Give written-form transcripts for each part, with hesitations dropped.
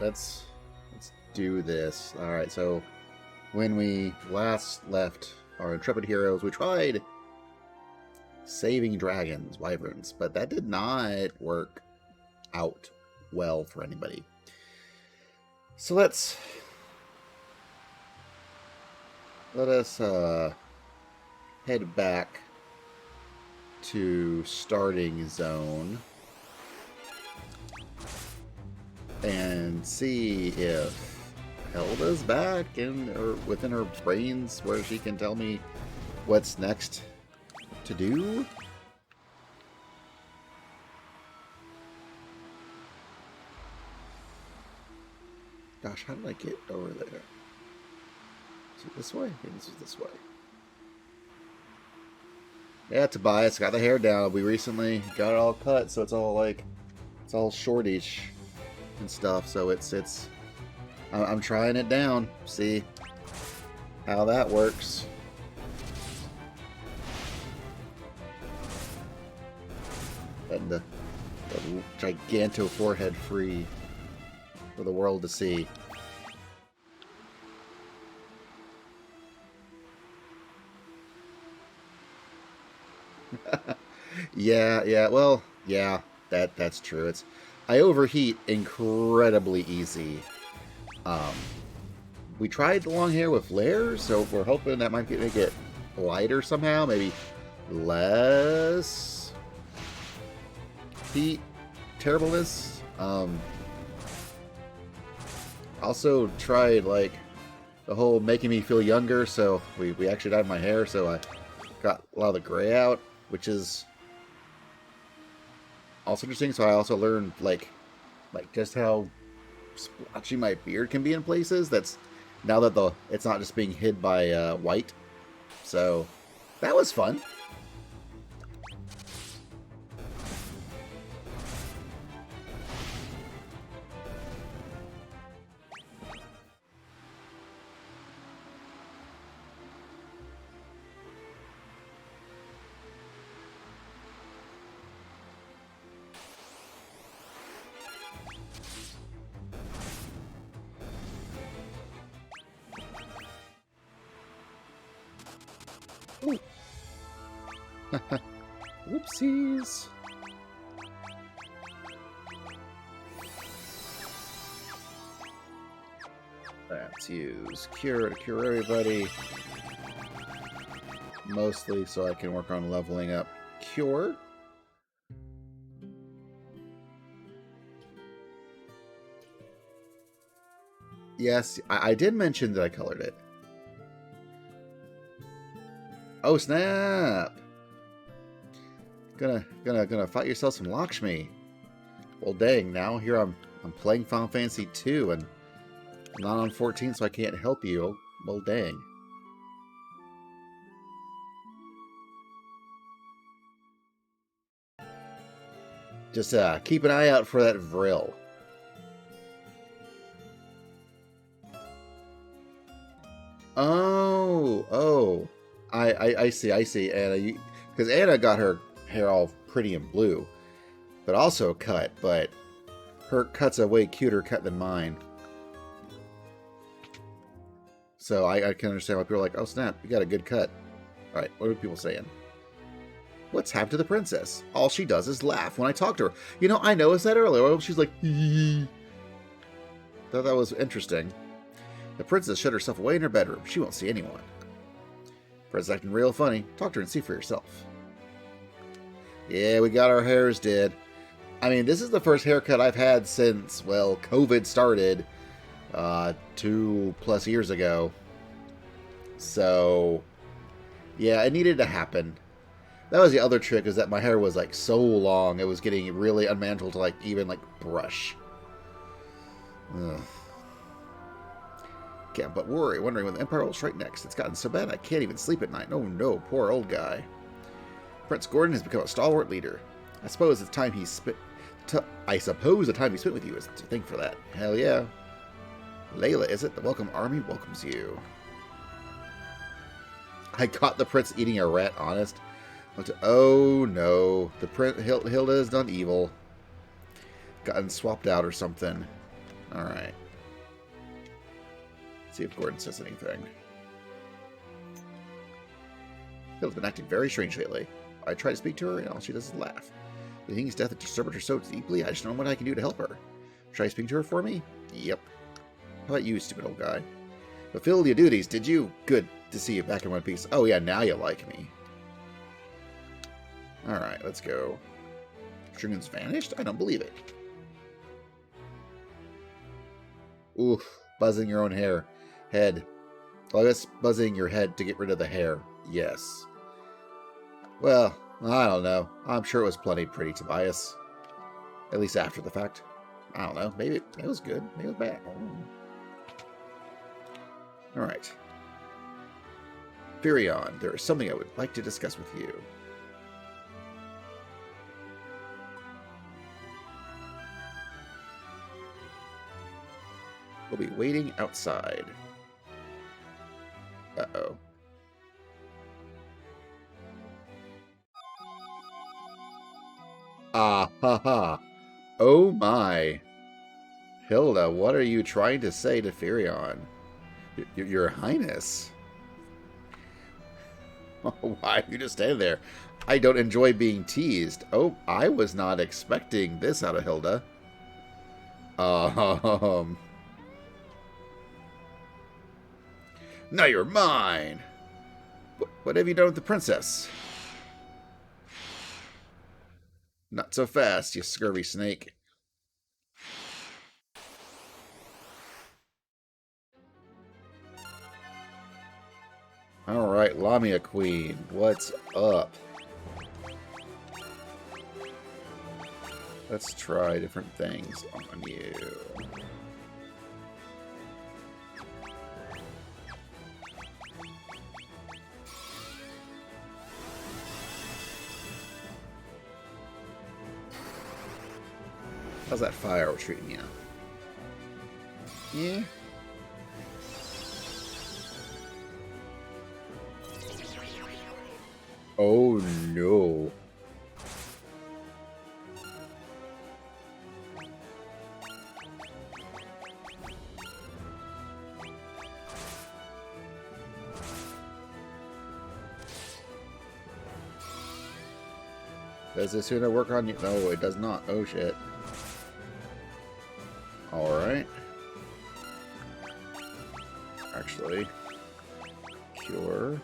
let's do this. All right, so when we last left our intrepid heroes, we tried saving dragons, wyverns, but that did not work out well for anybody. So let us head back to starting zone and see if Hilda's back or within her brains where she can tell me what's next to do. Gosh, how did I get over there? Is it this way? Maybe this is this way. Yeah, Tobias got the hair down. We recently got it all cut, so it's all like, it's all shortish and stuff. So I'm trying it down. See how that works. And the giganto forehead free for the world to see. Yeah, well, yeah, that's true. I overheat incredibly easy. We tried the long hair with layers, so we're hoping that might make it lighter somehow, maybe less heat terribleness. Also tried like the whole making me feel younger, so we actually dyed my hair, so I got a lot of the gray out, which is also interesting. So I also learned like just how splotchy my beard can be in places. That's now that it's not just being hid by white. So that was fun. Whoopsies. Let's use Cure to cure everybody. Mostly so I can work on leveling up Cure. Yes, I did mention that I colored it. Oh snap! Gonna fight yourself some Lakshmi. Well, dang! Now here I'm playing Final Fantasy 2 and I'm not on 14, so I can't help you. Well, dang. Just keep an eye out for that Vril. Oh. I see, Anna. Because Anna got her hair all pretty and blue, but also cut. But her cut's a way cuter cut than mine. So I can understand why people are like, oh snap, you got a good cut. All right, what are people saying? What's happened to the princess? All she does is laugh when I talk to her. You know, I noticed that earlier. She's like, hee. Thought that was interesting. The princess shut herself away in her bedroom. She won't see anyone. Princess acting real funny. Talk to her and see for yourself. Yeah, we got our hairs did. I mean, this is the first haircut I've had since, well, COVID started 2+ years ago. So, yeah, it needed to happen. That was the other trick, is that my hair was like so long, it was getting really unmanageable to like even like brush. Ugh. Can't but worry, wondering when the Empire will strike next. It's gotten so bad I can't even sleep at night. Oh no, poor old guy. Prince Gordon has become a stalwart leader. I suppose the time he spent with you is to thank for that. Hell yeah. Layla, is it? The Welcome Army welcomes you. I caught the prince eating a rat, honest. Oh no, Hilda has done evil. Gotten swapped out or something. Alright. See if Gordon says anything. Hilda's been acting very strange lately. I try to speak to her, and all she does is laugh. The thing's death has disturbed her so deeply, I just don't know what I can do to help her. Try to speak to her for me? Yep. How about you, stupid old guy? Fulfilled your duties, did you? Good to see you back in one piece. Oh yeah, now you like me. Alright, let's go. Dragoon's vanished? I don't believe it. Oof, buzzing your own head. Well, I guess buzzing your head to get rid of the hair. Yes. Well, I don't know. I'm sure it was plenty pretty, Tobias. At least after the fact. I don't know. Maybe it was good. Maybe it was bad. Alright. Furion, there is something I would like to discuss with you. We'll be waiting outside. Uh-oh. Ah, ha, ha. Oh, my. Hilda, what are you trying to say to Furion? Your Highness. Why are you just standing there? I don't enjoy being teased. Oh, I was not expecting this out of Hilda. Now you're mine. What have you done with the princess? Not so fast, you scurvy snake. Alright, Lamia Queen, what's up? Let's try different things on you. How's that fire treating you? Yeah. Oh no. Does this unit work on you? No, it does not. Oh shit. Alright. Actually, cure.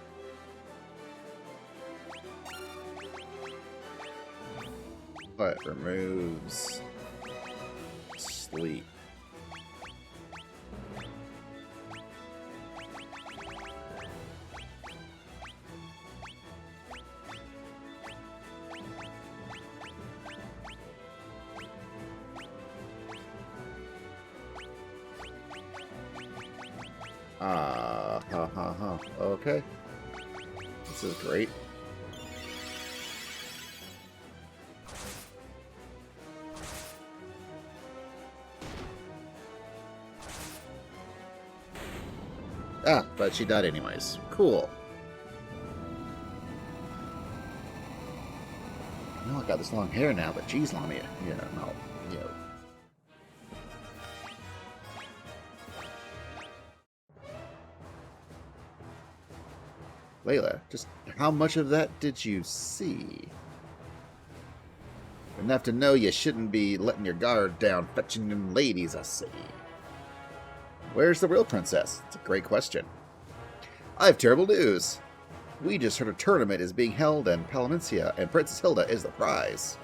But removes sleep. Okay. This is great. Ah, but she died anyways. Cool. I know I got this long hair now, but geez, Lamia. Yeah, no. Yeah. Layla, just how much of that did you see? Enough to know you shouldn't be letting your guard down, fetching them ladies, I see. Where's the real princess? It's a great question. I have terrible news. We just heard a tournament is being held in Palamencia, and Princess Hilda is the prize.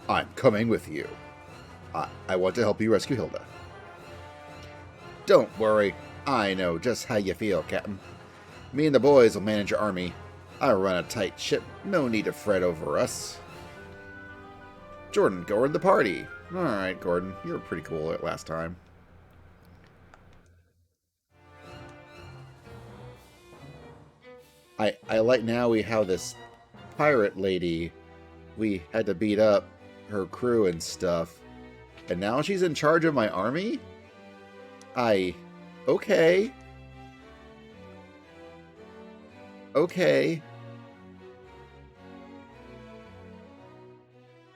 I'm coming with you. I want to help you rescue Hilda. Don't worry. I know just how you feel, Captain. Me and the boys will manage your army. I run a tight ship. No need to fret over us. Jordan, go in the party. Alright, Gordon. You were pretty cool at last time. I like now we have this pirate lady. We had to beat up her crew and stuff. And now she's in charge of my army? Okay. Okay.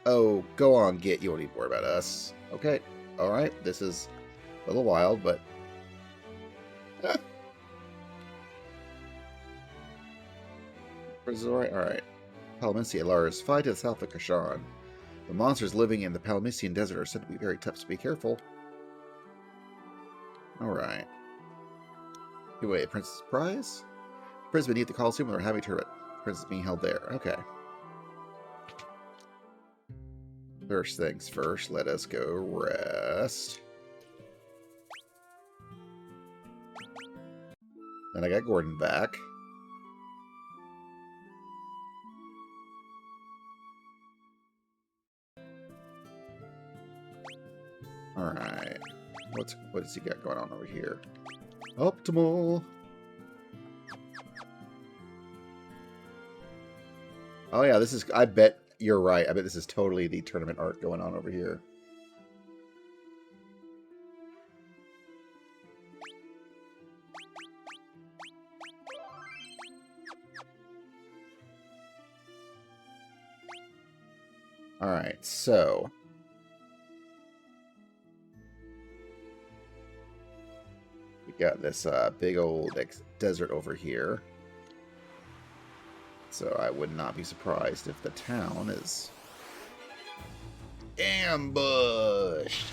Oh, go on, Git. You won't need to worry about us. Okay. Alright, this is a little wild, but... Alright. Palamisia Lars, fly to the south of Kashan. The monsters living in the Palamisian desert are said to be very tough, so be careful. Alright. Wait, Princess Prize? Prince beneath the Colosseum with our heavy turret. Prince is being held there. Okay. First things first, let us go rest. Then I got Gordon back. Alright. What does he got going on over here? Optimal! Oh yeah, this is... I bet you're right. I bet this is totally the tournament arc going on over here. Alright, so... we got this big old desert over here. So I would not be surprised if the town is ambushed.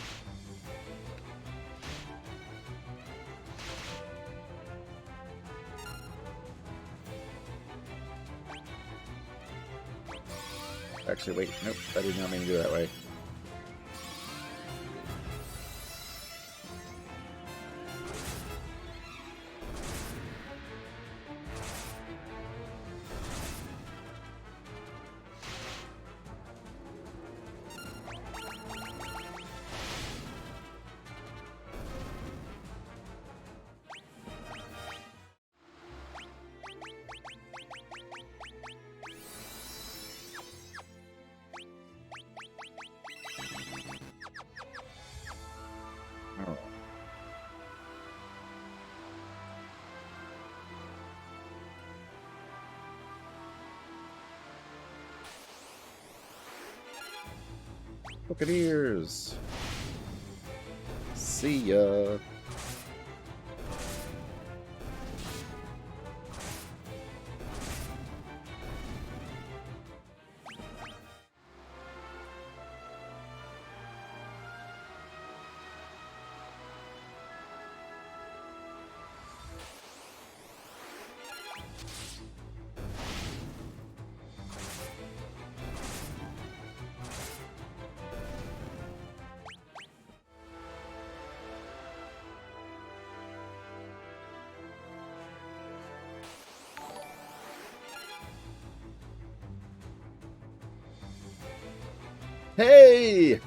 Actually, wait, nope, I did not mean to do it that way. Oh. Buccaneers. See ya. Hey!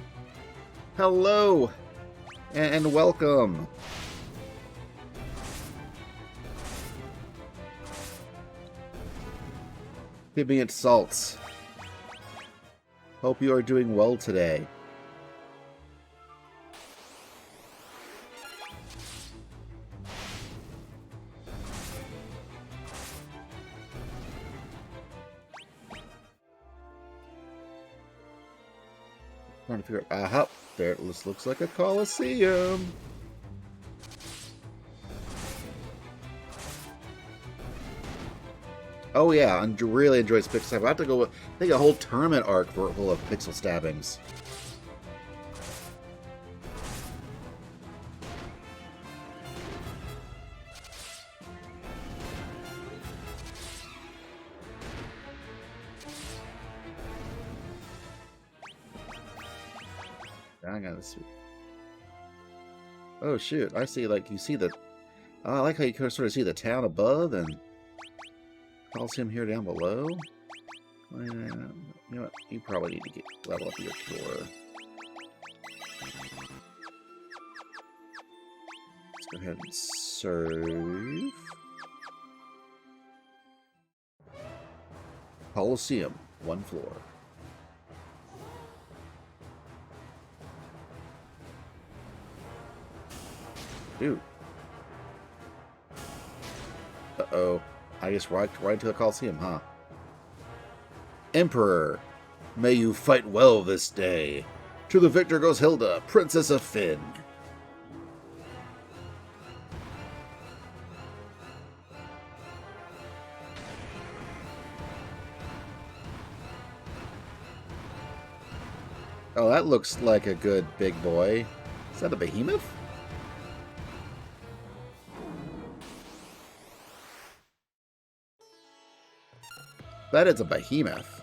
Hello! And welcome! Give me its salts. Hope you are doing well today. Trying to figure out. Aha! There it looks like a Colosseum. Oh yeah, I really enjoy pixel stabbing. I have to go with, I think, a whole tournament arc full of pixel stabbings. I got this. Oh shoot! I see. Like you see the. Oh, I like how you can sort of see the town above and Colosseum here down below. You know what? You probably need to get level up your cure. Let's go ahead and serve. Colosseum, 1 floor. Dude. Uh-oh. I just right into the Colosseum, huh? Emperor, may you fight well this day. To the victor goes Hilda, Princess of Finn. Oh, that looks like a good big boy. Is that a behemoth? That is a behemoth.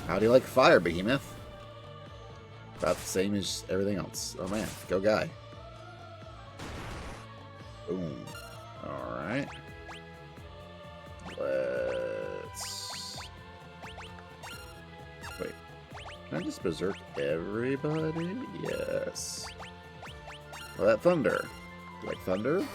How do you like fire, behemoth? About the same as everything else. Oh man, go guy. Boom. Alright. Let's... Wait. Can I just berserk everybody? Yes. Well, that thunder. Do you like thunder?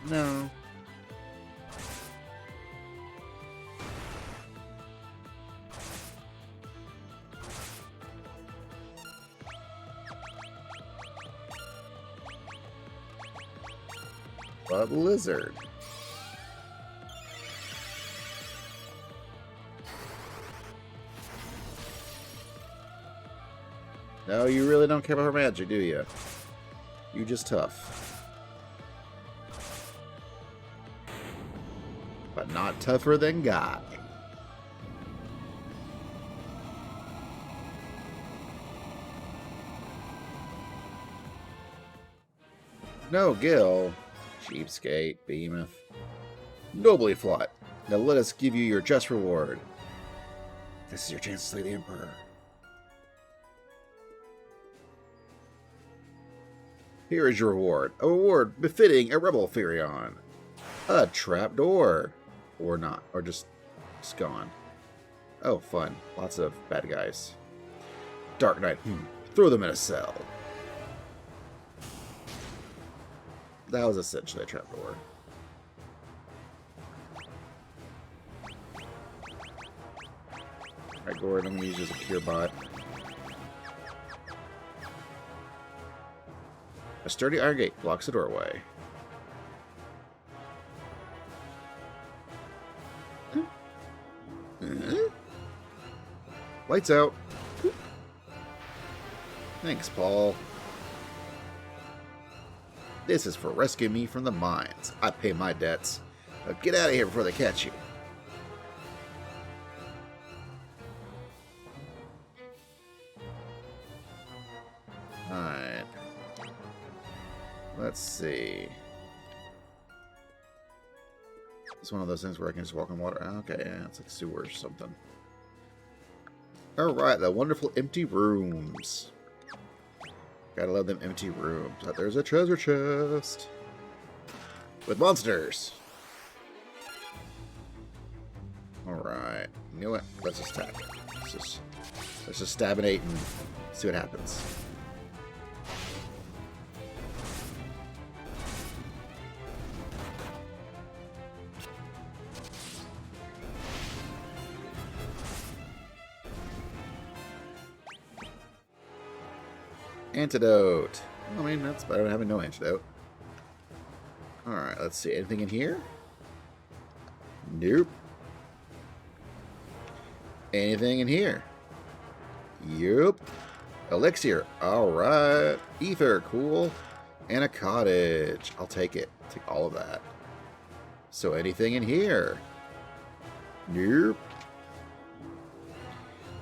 No. But lizard. No, you really don't care about her magic, do you? You just tough. But not tougher than God. No, Gil. Cheapskate, behemoth. Nobly fought. Now let us give you your just reward. This is your chance to slay the Emperor. Here is your reward. A reward befitting a rebel Furion. A trapdoor. Or not. Or just gone. Oh, fun. Lots of bad guys. Dark Knight. Throw them in a cell. That was essentially a trapdoor. Alright, Gordon, I'm going to use as a pure bot. A sturdy iron gate blocks the doorway. Lights out. Thanks, Paul. This is for rescuing me from the mines. I pay my debts. Now get out of here before they catch you. Alright. Let's see. It's one of those things where I can just walk on water. Okay, yeah, it's like sewer or something. Alright, the wonderful empty rooms. Gotta love them empty rooms. Oh, there's a treasure chest. With monsters. Alright. You know what? Let's just tap. Let's just stab an 8 and see what happens. Antidote. I mean, that's better than having no antidote. Alright, let's see. Anything in here? Nope. Anything in here? Yup. Elixir. Alright. Ether. Cool. And a cottage. I'll take it. Take all of that. So anything in here? Nope.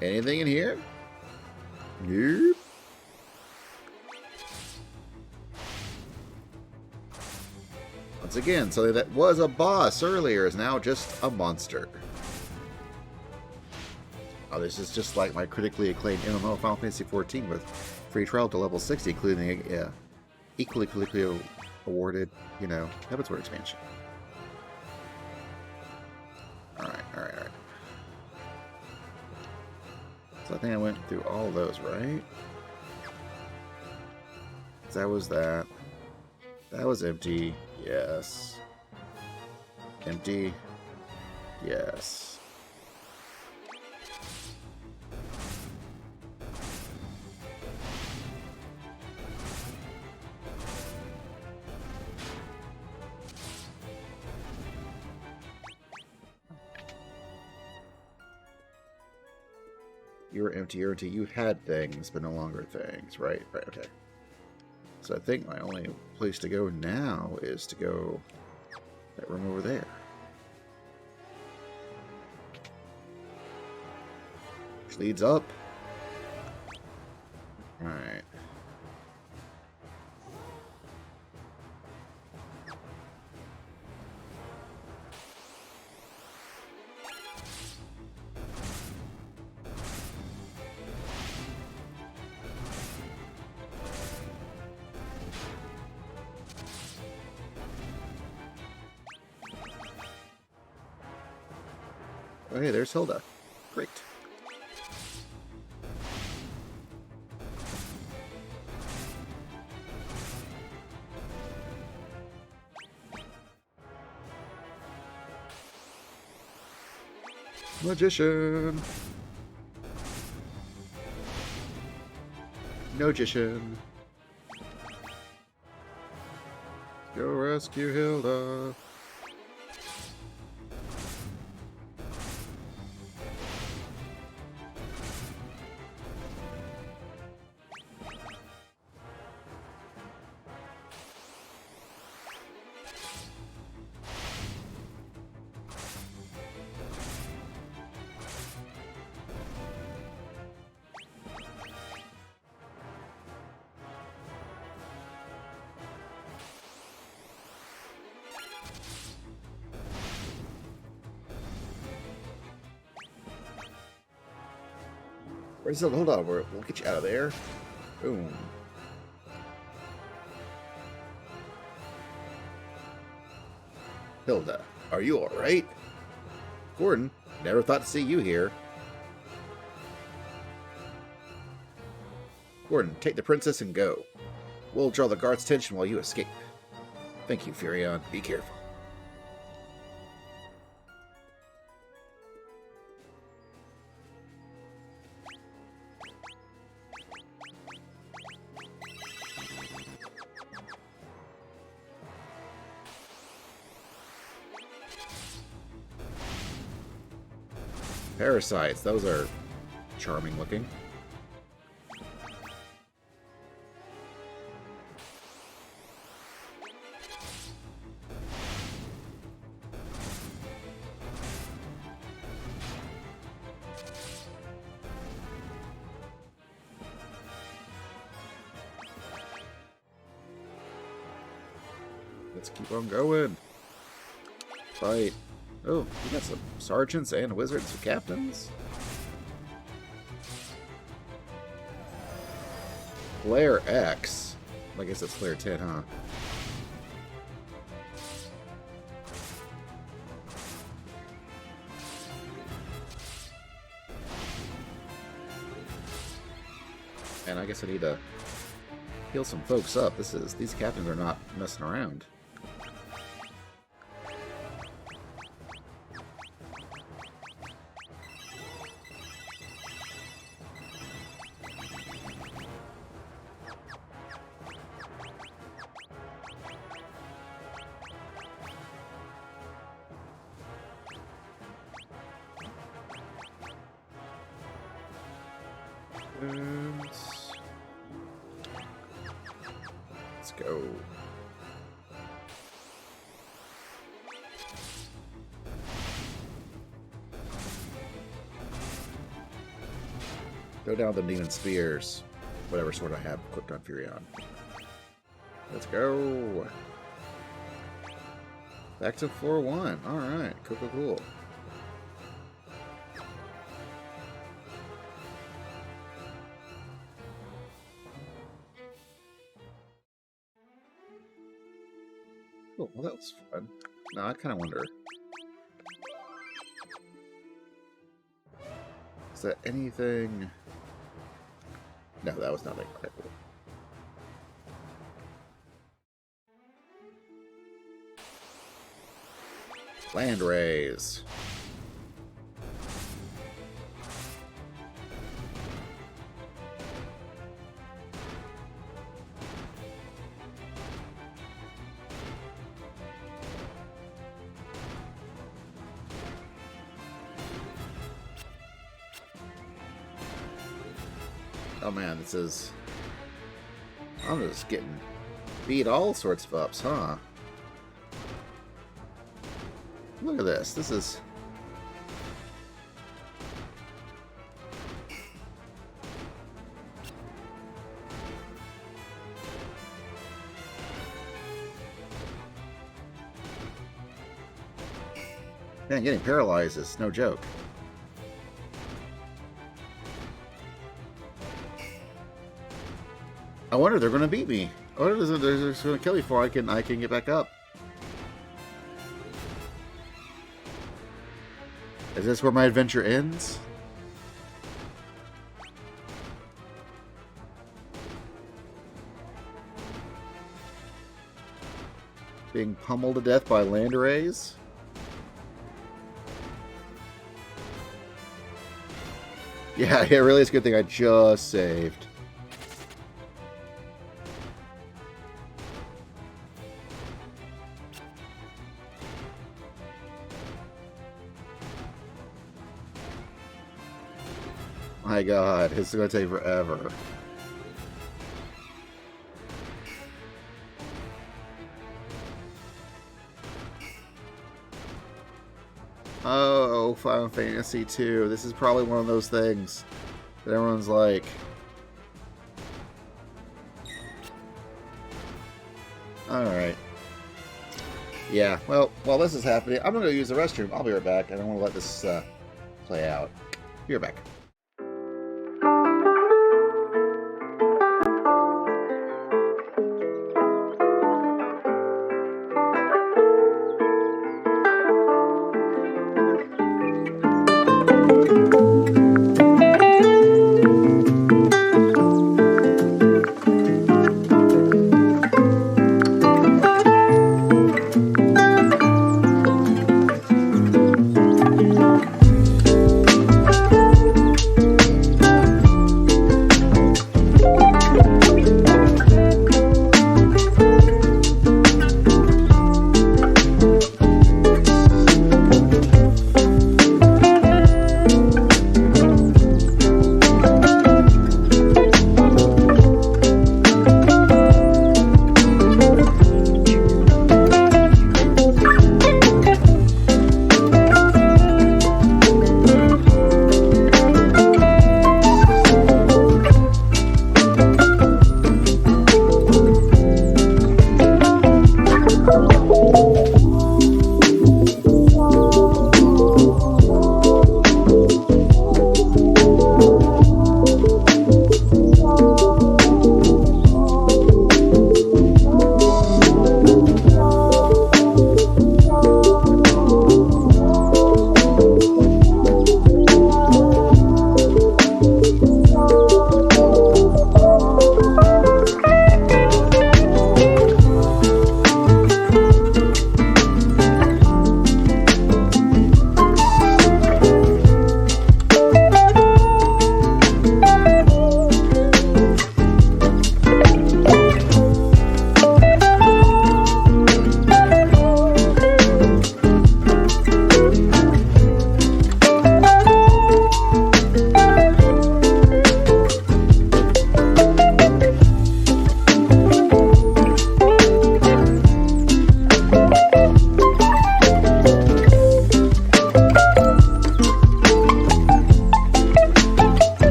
Anything in here? Nope. Once again, something that was a boss earlier is now just a monster. Oh, this is just like my critically acclaimed MMO Final Fantasy XIV with free trial to level 60, including the equally critically awarded, Heaven's Word expansion. Alright. So I think I went through all those, right? That was that. That was empty. Yes. Empty. Yes. You were empty, you're empty. You had things, but no longer things. Right, okay. So I think my only place to go now is to go that room over there. Which leads up. Alright. Oh, hey, there's Hilda. Great. Magician. Magician. Go rescue Hilda. Where's the hold on? We'll get you out of there. Boom. Hilda, are you alright? Gordon, never thought to see you here. Gordon, take the princess and go. We'll draw the guard's attention while you escape. Thank you, Furion. Be careful. Parasites, those are charming looking. Let's keep on going. Fight. Oh, we got some sergeants and wizards and captains. Flare X. I guess it's Flare 10, huh? And I guess I need to heal some folks up. These captains are not messing around. Let's go. Go down the demon spears. Whatever sword I have equipped on Furion. Let's go. Back to 4-1. Alright. Cool, cool, cool. Cool. Well, that was fun. Now I kind of wonder. Is that anything? No, that was nothing. Okay, cool. Land raise. Oh man, this is... I'm just getting beat all sorts of ups, huh? Look at this. This is... Man, getting paralyzed is no joke. I wonder if they're going to beat me. I wonder if they're just going to kill me before I can get back up. Is this where my adventure ends? Being pummeled to death by land rays? Yeah, it really is a good thing I just saved. My god, it's going to take forever. Oh, Final Fantasy 2. This is probably one of those things that everyone's like... Alright. Yeah, well, while this is happening, I'm going to go use the restroom. I'll be right back. I don't want to let this play out. Be right back.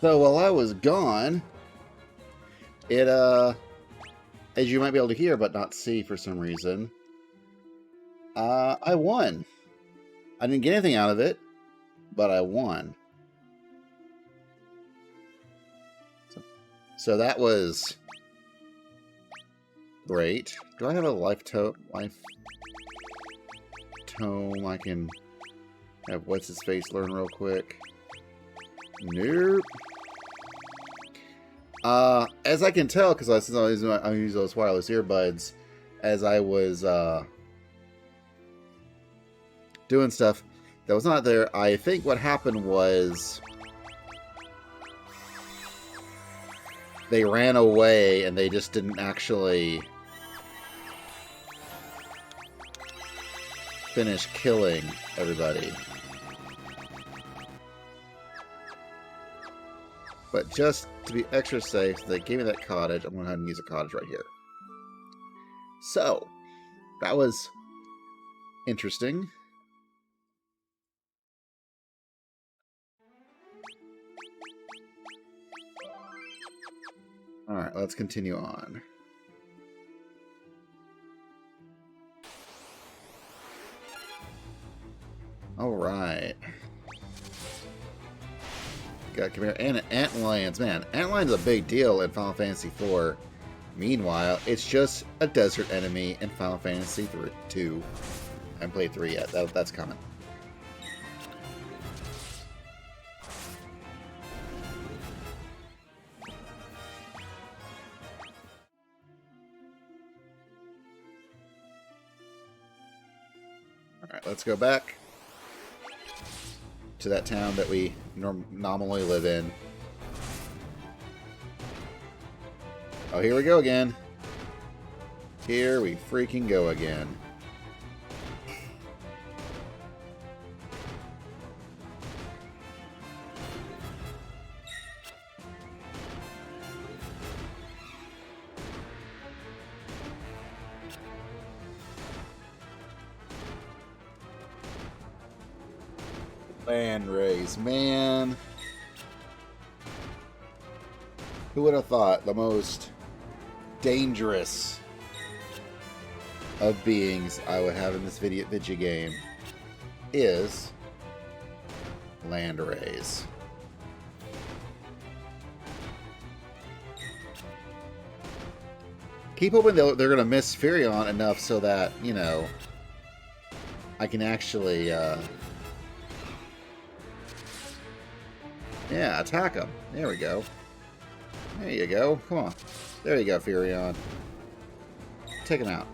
So while I was gone, it, as you might be able to hear but not see for some reason, I won. I didn't get anything out of it, but I won. So that was great. Do I have a life tome I can have what's his face learn real quick? Nope. As I can tell, because I use those wireless earbuds, as I was doing stuff that was not there. I think what happened was they ran away and they just didn't actually finish killing everybody. But just to be extra safe, they gave me that cottage. I'm going to go ahead and use a cottage right here. So, that was interesting. Alright, let's continue on. Alright. Got come here. And Antlions. Man, Antlions is a big deal in Final Fantasy IV. Meanwhile, it's just a desert enemy in Final Fantasy II. I haven't played 3 yet. That's coming. Alright, let's go back to that town that we nominally live in. Oh, here we go again. Here we freaking go again. Land race, man. Who would have thought the most dangerous of beings I would have in this video game is land rays. Keep hoping they're going to miss Furion enough so that, you know, I can actually, yeah, attack them. There we go. There you go. Come on. There you go, Furion. Take him out.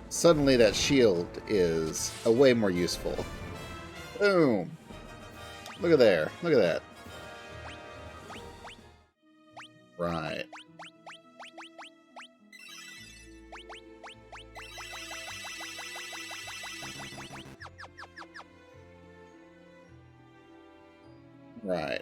Suddenly that shield is a way more useful. Boom. Look at there. Look at that. Right. Right.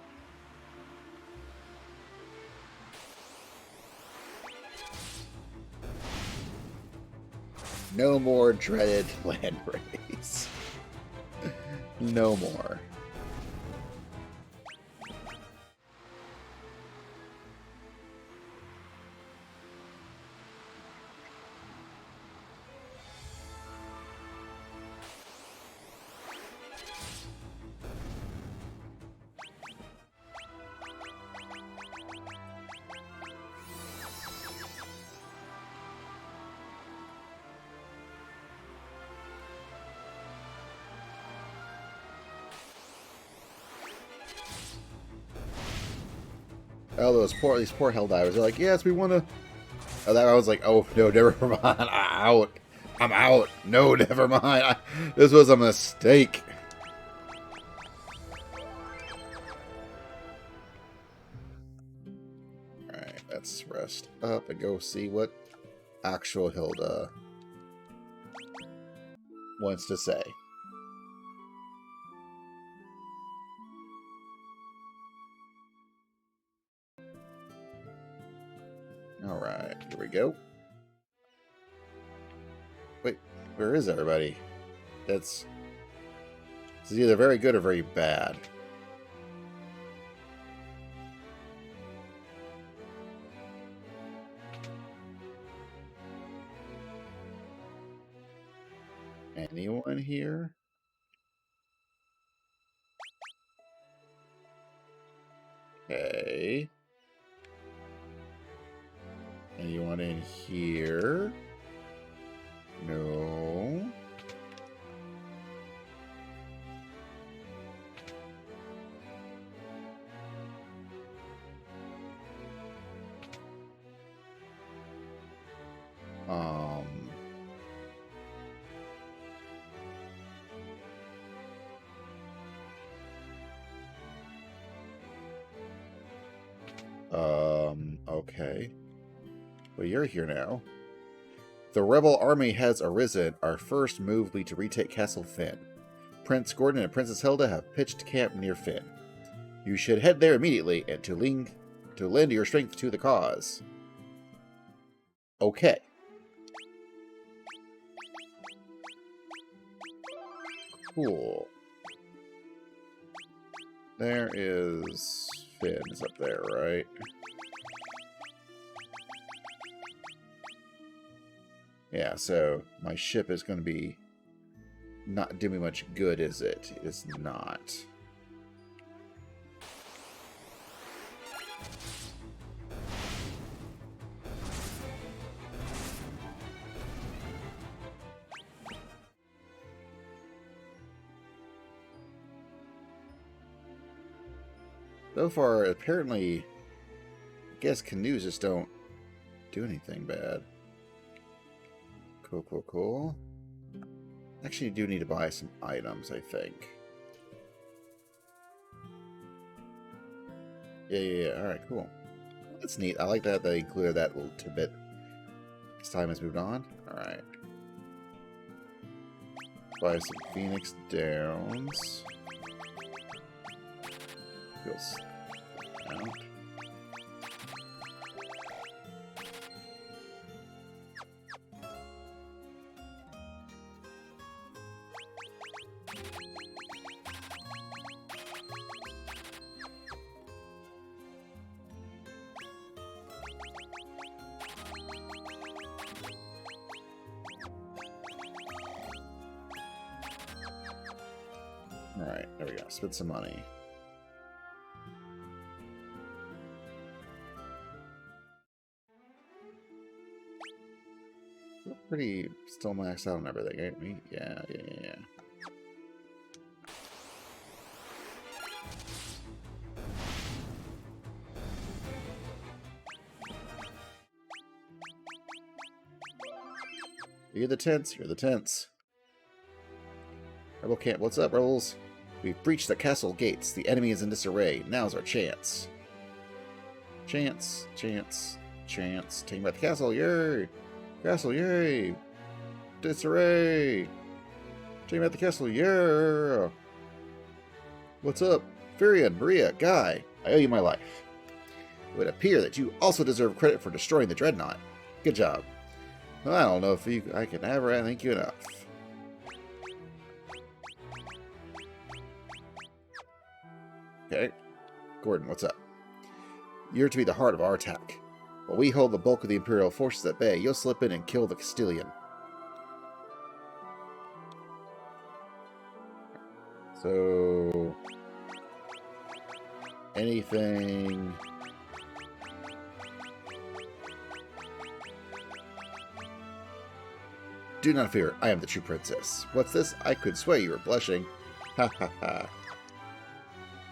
No more dreaded land race. No more. Oh, these poor Helldivers. They're like, yes, we want to. Oh, that I was like, oh no, never mind. I'm out. I'm out. No, never mind. This was a mistake. All right, let's rest up and go see what actual Hilda wants to say. Alright, here we go. Wait, where is everybody? This is either very good or very bad. Anyone here? Okay. Anyone in here? No. Okay. Well, you're here now. The rebel army has arisen. Our first move will be to retake Castle Finn. Prince Gordon and Princess Hilda have pitched camp near Finn. You should head there immediately and to lend your strength to the cause. Okay. Cool. There is Finn is up there, right? Yeah, so my ship is going to be not doing me much good, is it? It's not. So far, apparently, I guess canoes just don't do anything bad. Cool, cool, cool. Actually, you do need to buy some items, I think. Yeah. Alright, cool. That's neat. I like that they included that little tidbit as time has moved on. Alright. Buy some Phoenix Downs. Feels out. Alright, there we go. Spend some money. We're pretty still maxed out on everything, ain't we? Yeah. You're the tents. Rebel camp, what's up, rebels? We've breached the castle gates. The enemy is in disarray. Now's our chance. Chance. Taking back the castle, yay! Castle, yay! Disarray! Taking back the castle, yeah! What's up? Furion, Maria, Guy, I owe you my life. It would appear that you also deserve credit for destroying the Dreadnought. Good job. Well, I don't know if I can ever thank you enough. Okay. Gordon, what's up? You're to be the heart of our attack. While we hold the bulk of the Imperial forces at bay, you'll slip in and kill the Castilian. So... anything... Do not fear, I am the true princess. What's this? I could swear you were blushing. Ha ha ha.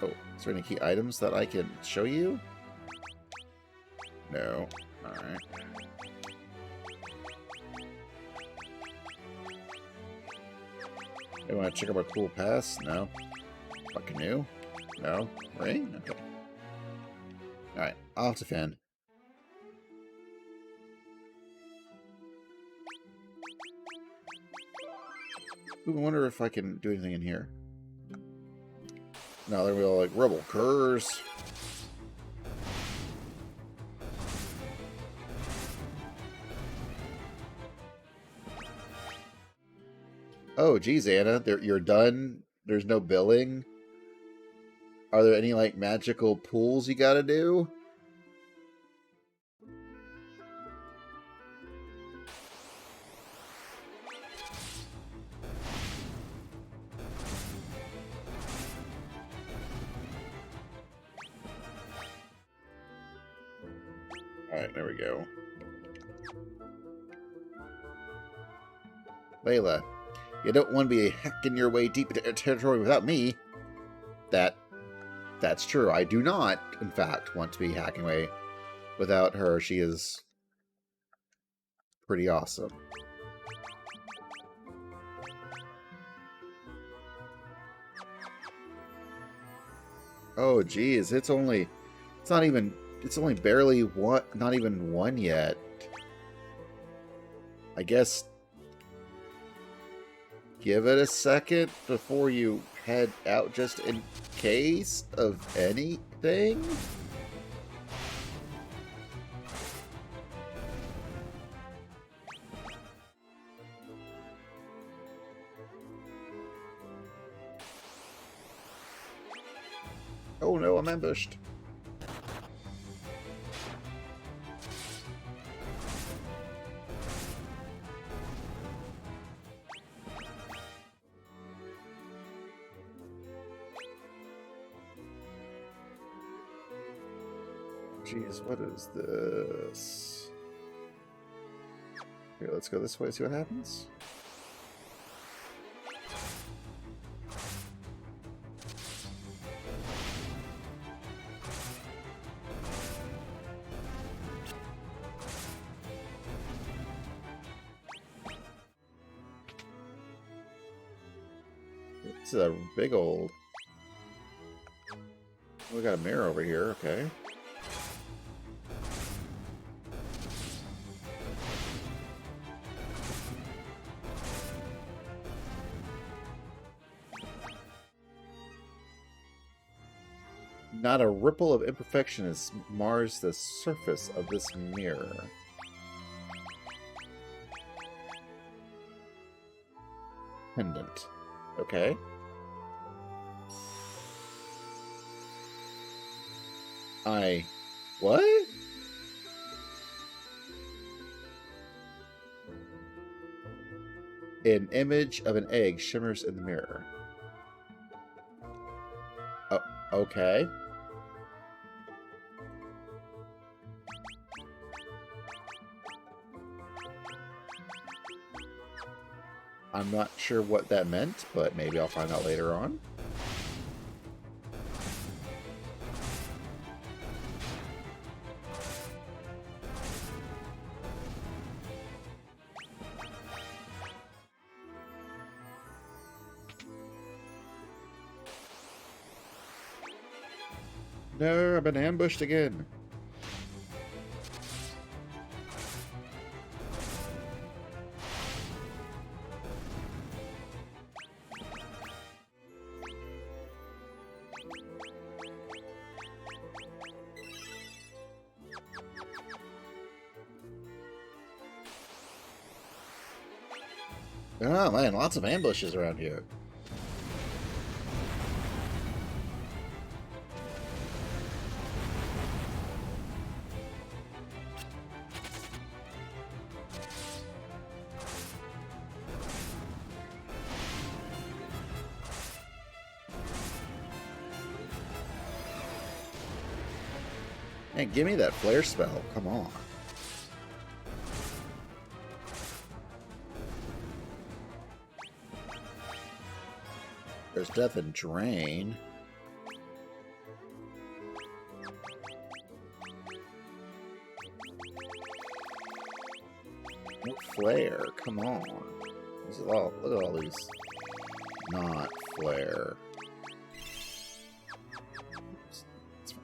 Oh, is there any key items that I can show you? No. Alright. You want to check out my cool pass? No. My canoe? No. Ring? Okay. Alright, off to Finn. Ooh, I wonder if I can do anything in here. No, they're all like rebel curs. Oh, geez, Anna, you're done. There's no billing. Are there any like magical pools you gotta do? Alright, there we go. Layla, you don't want to be hacking your way deep into territory without me. That's true. I do not, in fact, want to be hacking away without her. She is pretty awesome. Oh, geez. It's not even It's only barely one, not even one yet. I guess give it a second before you head out just in case of anything. Oh no, I'm ambushed. Jeez, what is this? Here, let's go this way, see what happens. This is a big old... We got a mirror over here, okay. Not a ripple of imperfection mars the surface of this mirror. Pendant. Okay. What? An image of an egg shimmers in the mirror. Oh, okay. I'm not sure what that meant, but maybe I'll find out later on. No, I've been ambushed again. Oh man, lots of ambushes around here. Hey, give me that flare spell. Come on. There's death and drain. No flare. Come on. Look at all these. Not flare. It's fine.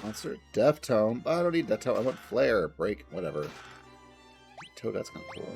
Monster Death Tome. I don't need Death Tome. I want Flare, Break, whatever. Toad, that's kind of cool.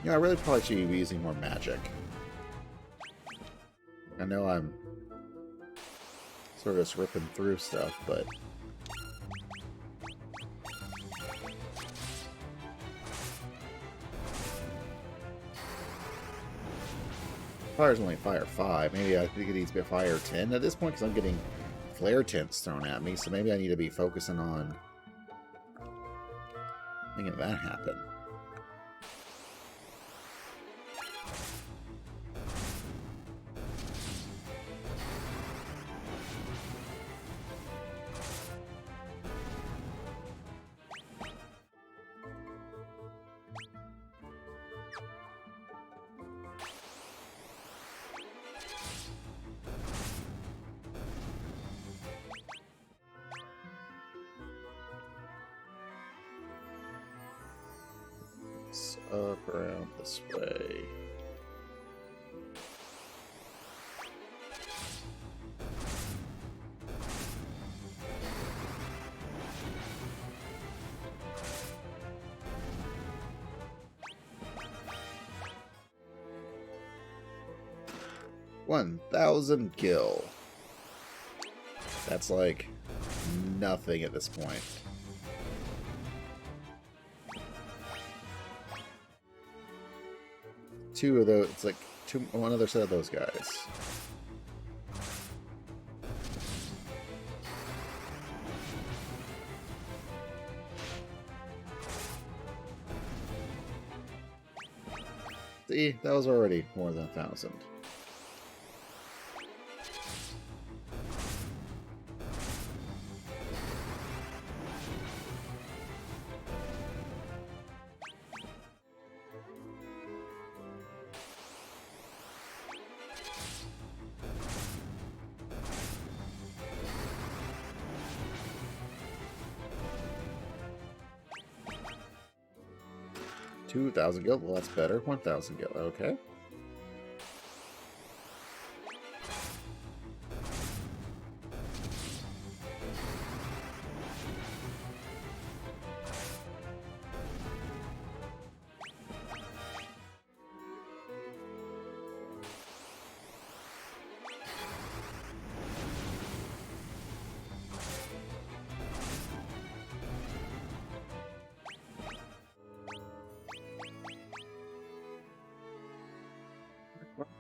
Yeah, I really probably should be using more magic. I know I'm sort of just ripping through stuff, but... Fire's only fire 5. Maybe I think it needs to be a fire 10 at this point, because I'm getting flare tints thrown at me, so maybe I need to be focusing on making that happen. Up around this way. $1,000 gil. That's like nothing at this point. Two of those, it's like one other set of those guys. See, that was already more than 1,000. $2,000 gil. Well, that's better. 1,000 gil. Okay.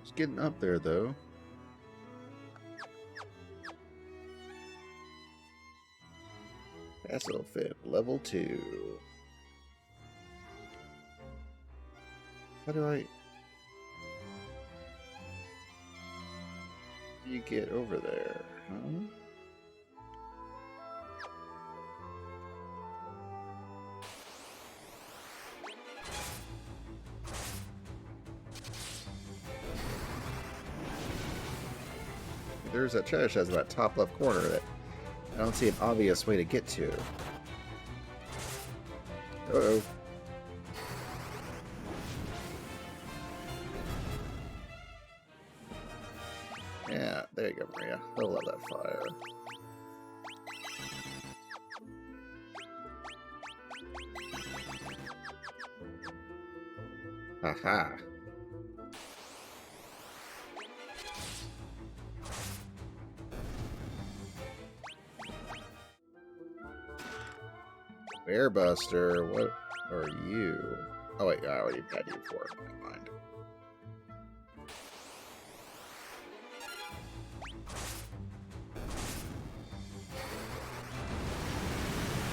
It's getting up there, though. Passive fit, level 2. How do you get over there, huh? There's that treasure chest in that top left corner that I don't see an obvious way to get to. Uh-oh. Yeah, there you go, Maria. I love that fire. Haha. Airbuster, what are you? Oh wait, I already had you before. Never mind.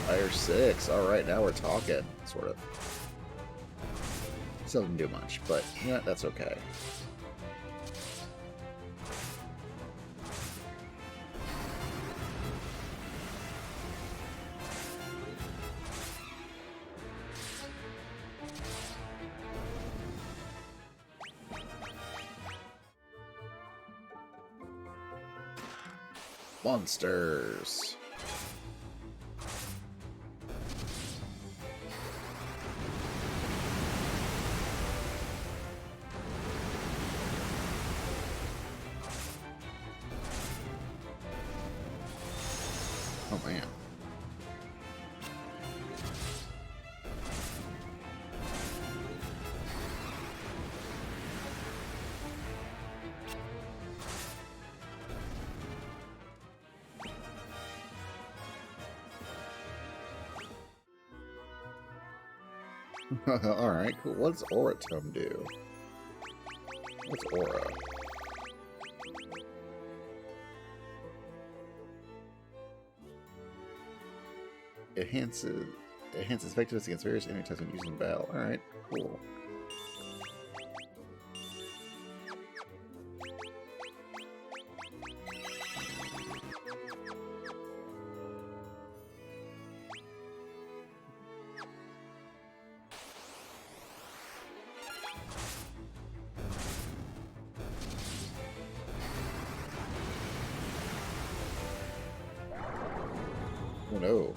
Fire 6. Alright, now we're talking, sort of. Still didn't do much, but yeah, that's okay. Monsters. Oh man. Alright, cool. What does Aura Tome do? What's Aura? Enhances effectiveness against various enemy types when used in battle. Alright, cool. Oh no.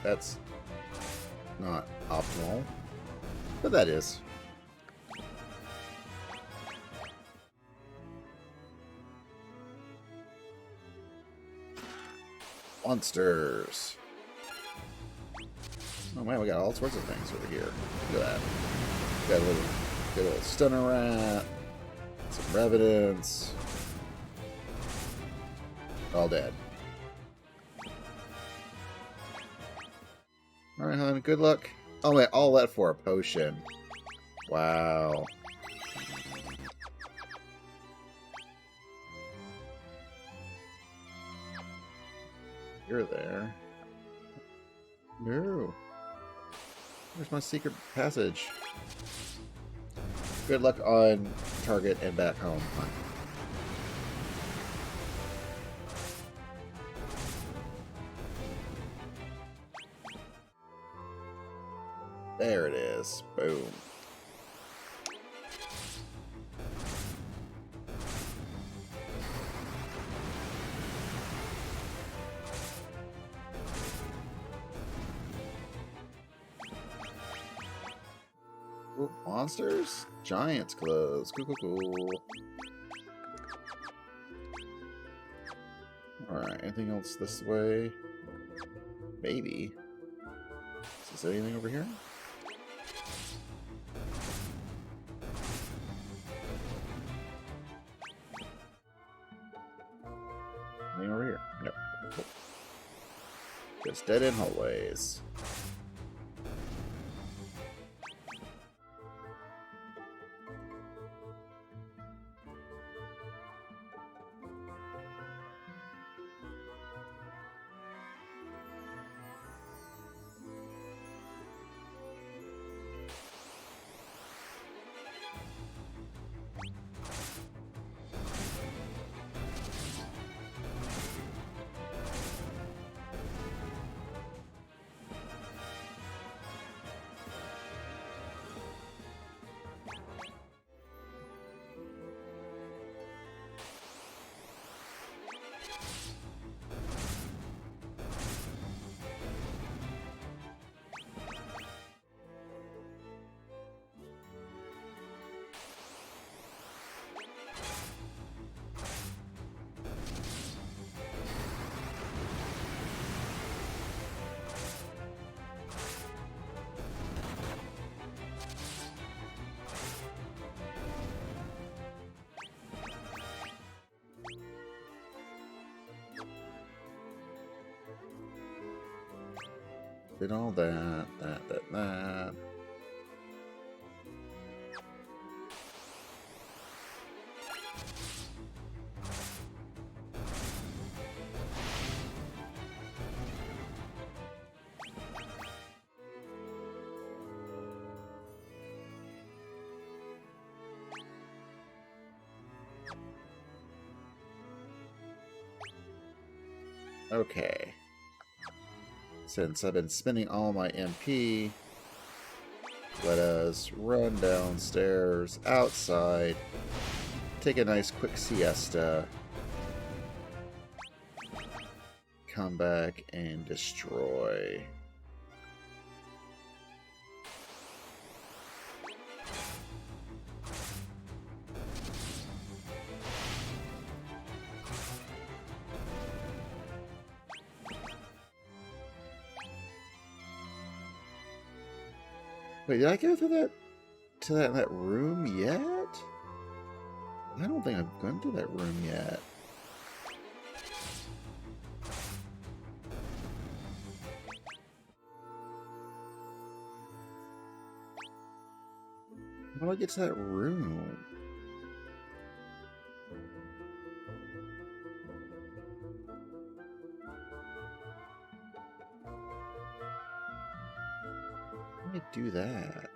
That's not optimal, but that is. Monsters. Oh man, we got all sorts of things over here. Look at that. Got a little stunner rat, some revenants. All dead. Alright, hon, good luck. Oh wait, all that for a potion. Wow. You're there. No. Where's my secret passage? Good luck on target and back home, hon. There it is. Boom. Ooh, monsters? Giants clothes. Cool, cool, cool. Alright, anything else this way? Maybe. Is there anything over here? Anything over here? No. Cool. Just dead end hallways. Did all that. Okay. Since I've been spending all my MP, let us run downstairs, outside, take a nice quick siesta, come back and destroy. Wait, did I go through that room yet? I don't think I've gone to that room yet. How do I get to that room? How do I do that?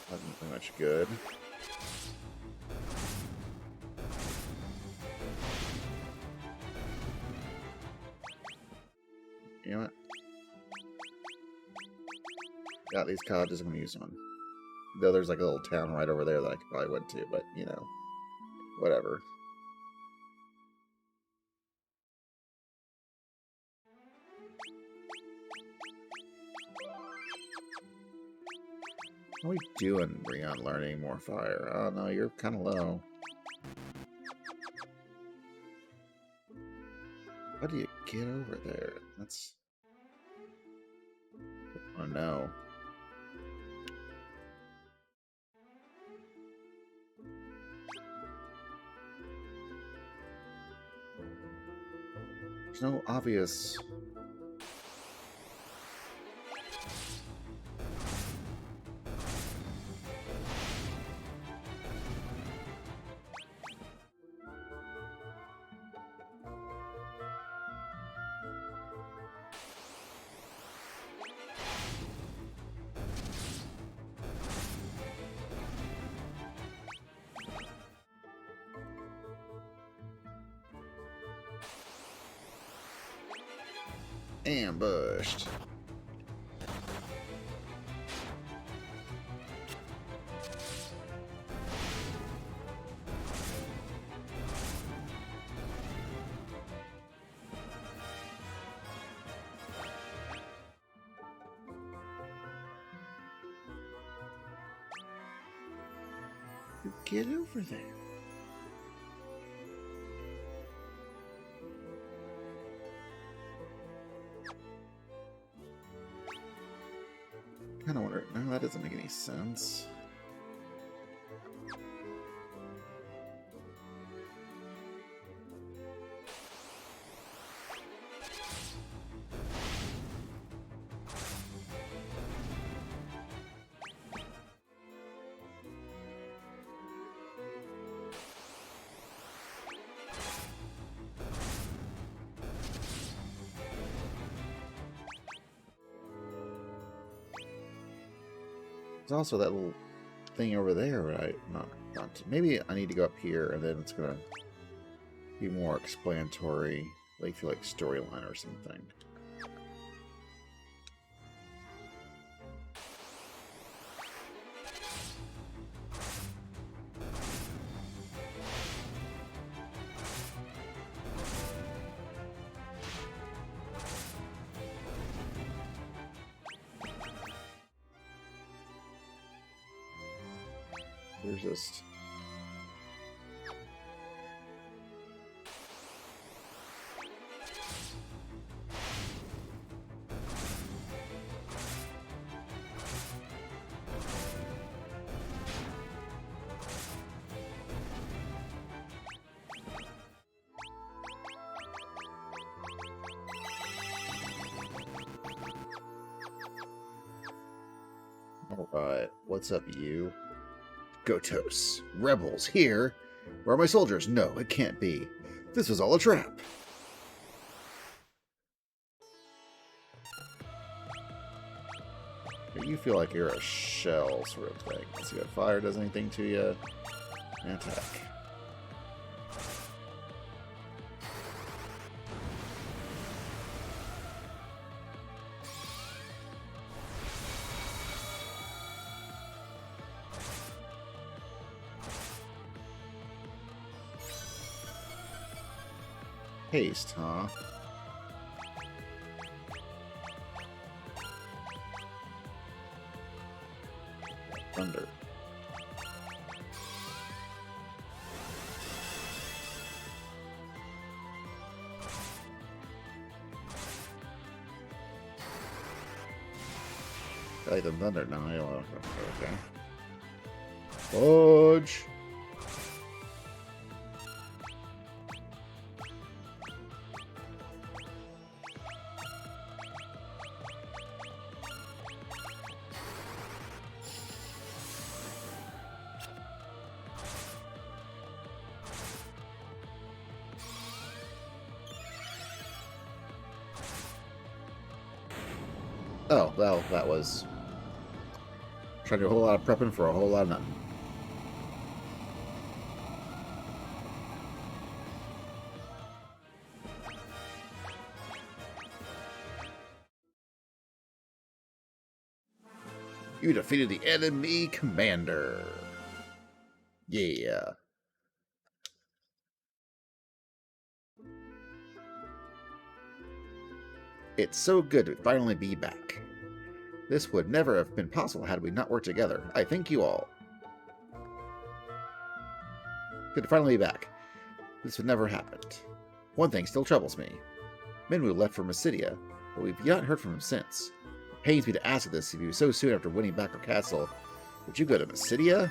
Wasn't pretty much good. You know what? Got these cottages, I'm gonna use one. Though there's like a little town right over there that I could probably went to, but you know, whatever. How are we doing, Brion, learning more fire? Oh no, you're kind of low. How do you get over there? That's... Oh no. There's no obvious... Ambushed. Get over there. Kind of wonder. No, that doesn't make any sense. There's also that little thing over there, right? Not. Maybe I need to go up here, and then it's gonna be more explanatory, like feel like storyline or something. There's just... Alright, what's up, you? Gotos, rebels here? Where are my soldiers? No, it can't be. This was all a trap. You feel like you're a shell sort of thing. Let's see if fire does anything to you. Attack. Haste, huh? Thunder. Like the thunder. No, I don't. Okay. Fudge. Oh, well, that was trying to do a whole lot of prepping for a whole lot of nothing. You defeated the enemy commander. Yeah. It's so good to finally be back. This would never have been possible had we not worked together. I thank you all. Good to finally be back. This would never have happened. One thing still troubles me. Minwu left for Mysidia, but we've not heard from him since. It pains me to ask this of you so soon after winning back our castle. Would you go to Mysidia?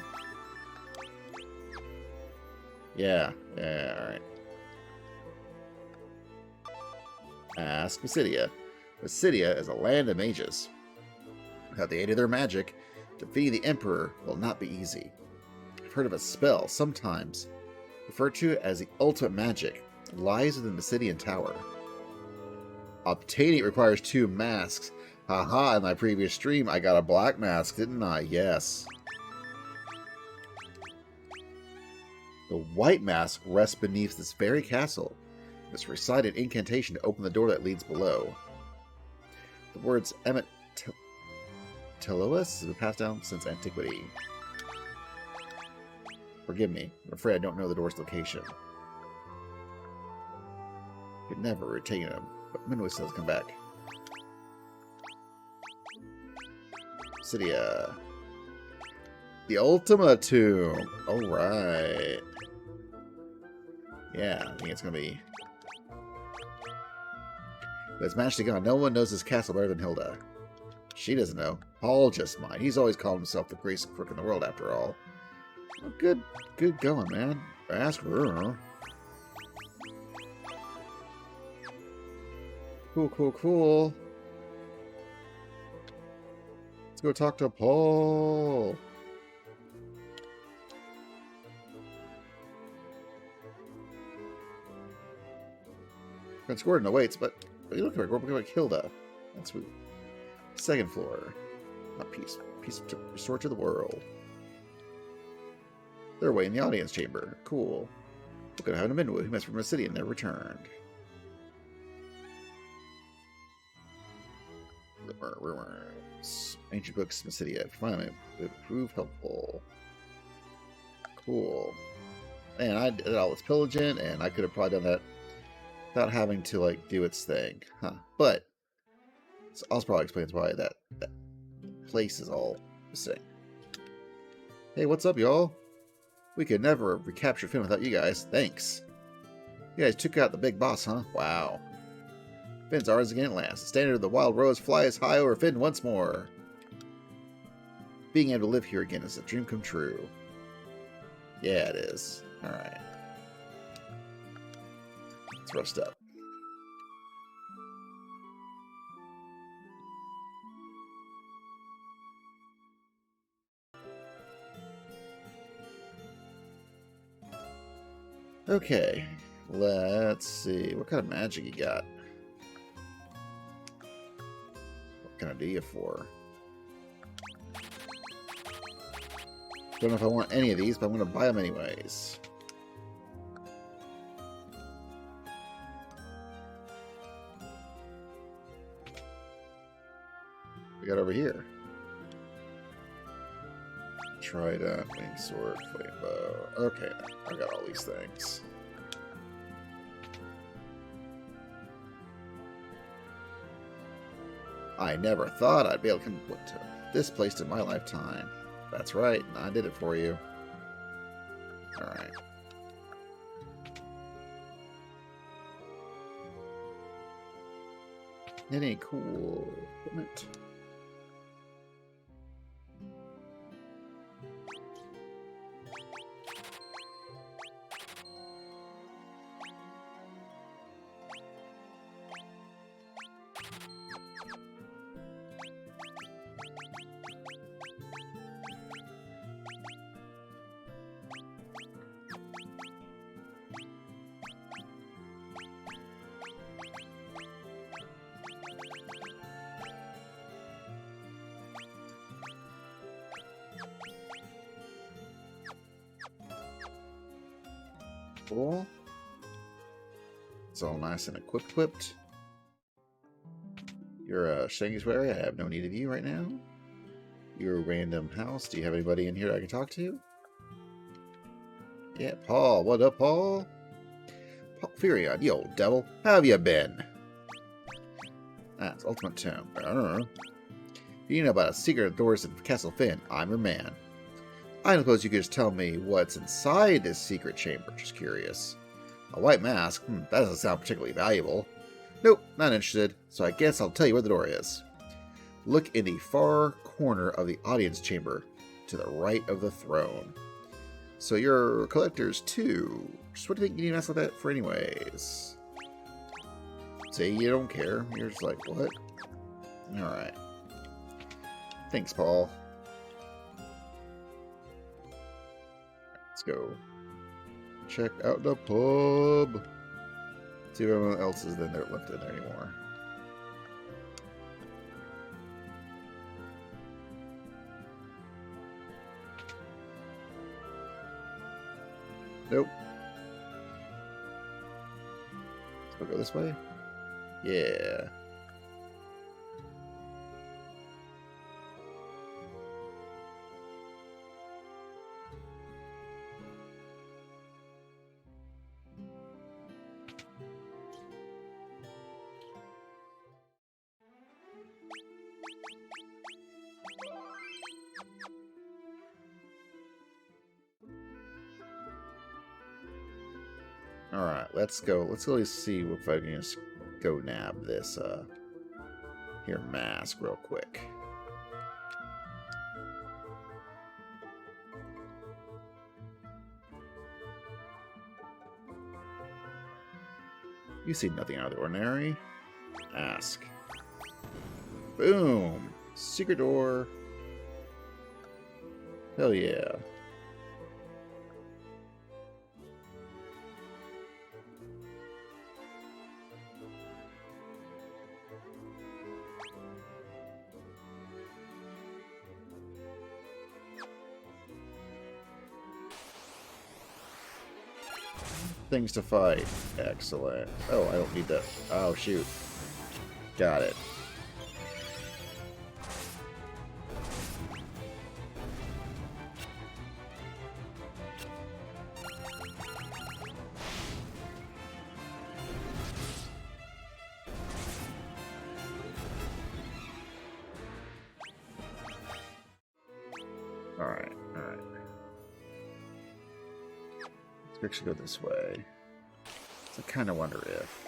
Yeah, alright. Ask Mysidia. Mysidia is a land of mages. Without the aid of their magic, defeating the Emperor will not be easy. I've heard of a spell, sometimes referred to as the ultimate magic, that lies within the Mysidian Tower. Obtaining it requires 2 masks. Haha, in my previous stream, I got a black mask, didn't I? Yes. The white mask rests beneath this very castle. Must recite an incantation to open the door that leads below. The words Emmet Telois have been passed down since antiquity. Forgive me, I'm afraid I don't know the door's location. Could never retain him, but Minwu says come back. Mysidia. The Ultima Tomb. Alright. Yeah, I think it's gonna be. But it's managed to go. No one knows this castle better than Hilda. She doesn't know. Paul just might. He's always called himself the greatest crook in the world, after all. Well, good going, man. Ask her. Cool. Let's go talk to Paul. Prince Gordon awaits, but you look like Hilda. That's sweet. 2nd floor. A peace to restore to the world. They're away in the audience chamber. Cool. Look at how Minwu, who messed from a city and never returned. Rumors. Ancient books, Mysidia. Finally, it proved helpful. Cool. Man, I did all this pillaging, and I could have probably done that without having to, like, do its thing. Huh. But, so also probably explains why that place is all missing. Hey, what's up, y'all? We could never recapture Finn without you guys. Thanks. You guys took out the big boss, huh? Wow. Finn's ours again at last. The standard of the Wild Rose flies high over Finn once more. Being able to live here again is a dream come true. Yeah, it is. Alright. Let's rest up. Okay, let's see. What kind of magic you got? What can I do you for? Don't know if I want any of these, but I'm going to buy them anyways. We got over here. Trident, wing sword, flame bow. Okay, I got all these things. I never thought I'd be able to come to this place in my lifetime. That's right, I did it for you. Alright. Any cool equipment? Cool. It's all nice and equipped. You're a sanctuary. I have no need of you right now. You're a random house. Do you have anybody in here I can talk to? Yeah, Paul. What up, Paul? Paul Furion, you old devil. How have you been? That's Ultimate Tomb. I don't know. If you know about a secret doors in Castle Finn, I'm your man. I suppose you could just tell me what's inside this secret chamber. Just curious. A white mask? That doesn't sound particularly valuable. Nope, not interested. So I guess I'll tell you where the door is. Look in the far corner of the audience chamber, to the right of the throne. So you're collectors too. Just what do you think you need to ask like that for anyways? Say you don't care. You're just like, what? Alright. Thanks, Paul. Let's go. Check out the pub. See if everyone else is in there left in there anymore. Nope. Let's go this way. Yeah. Alright, let's go. Let's at least see if I can just go nab this here mask real quick. You see nothing out of the ordinary. Ask. Boom! Secret door. Hell yeah. Things to fight. Excellent. Oh, I don't need that. Oh, shoot. Got it. Alright, alright. Let's actually go this way. So I kind of wonder if...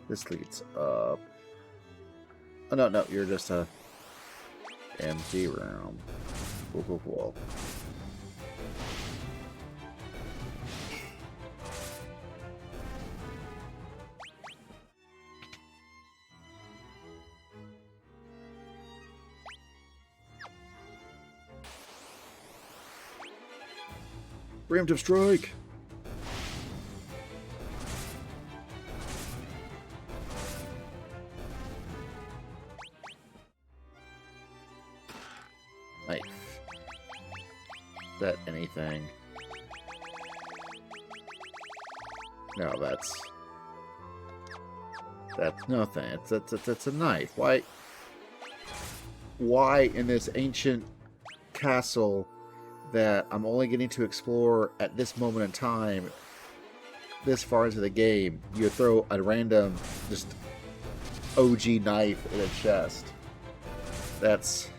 this leads up... Oh, no, no, you're just a... empty room. Cool, cool, cool. Preemptive strike! Knife. Is that anything? No, that's nothing. It's a knife. Why in this ancient castle that I'm only getting to explore at this moment in time, this far into the game, you throw a random, just OG knife in a chest? That's...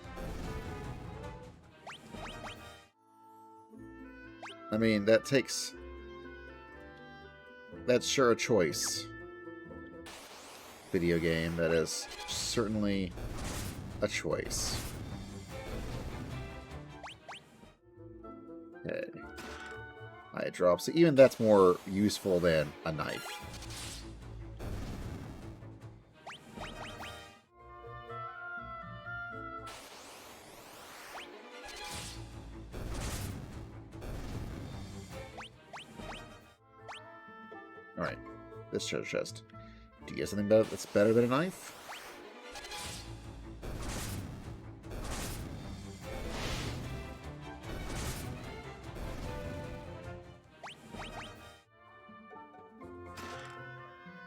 I mean, that's sure a choice. Video game, that is certainly a choice. Okay. Eye drop. So even that's more useful than a knife. Alright. This treasure chest. Do you get something that's better than a knife?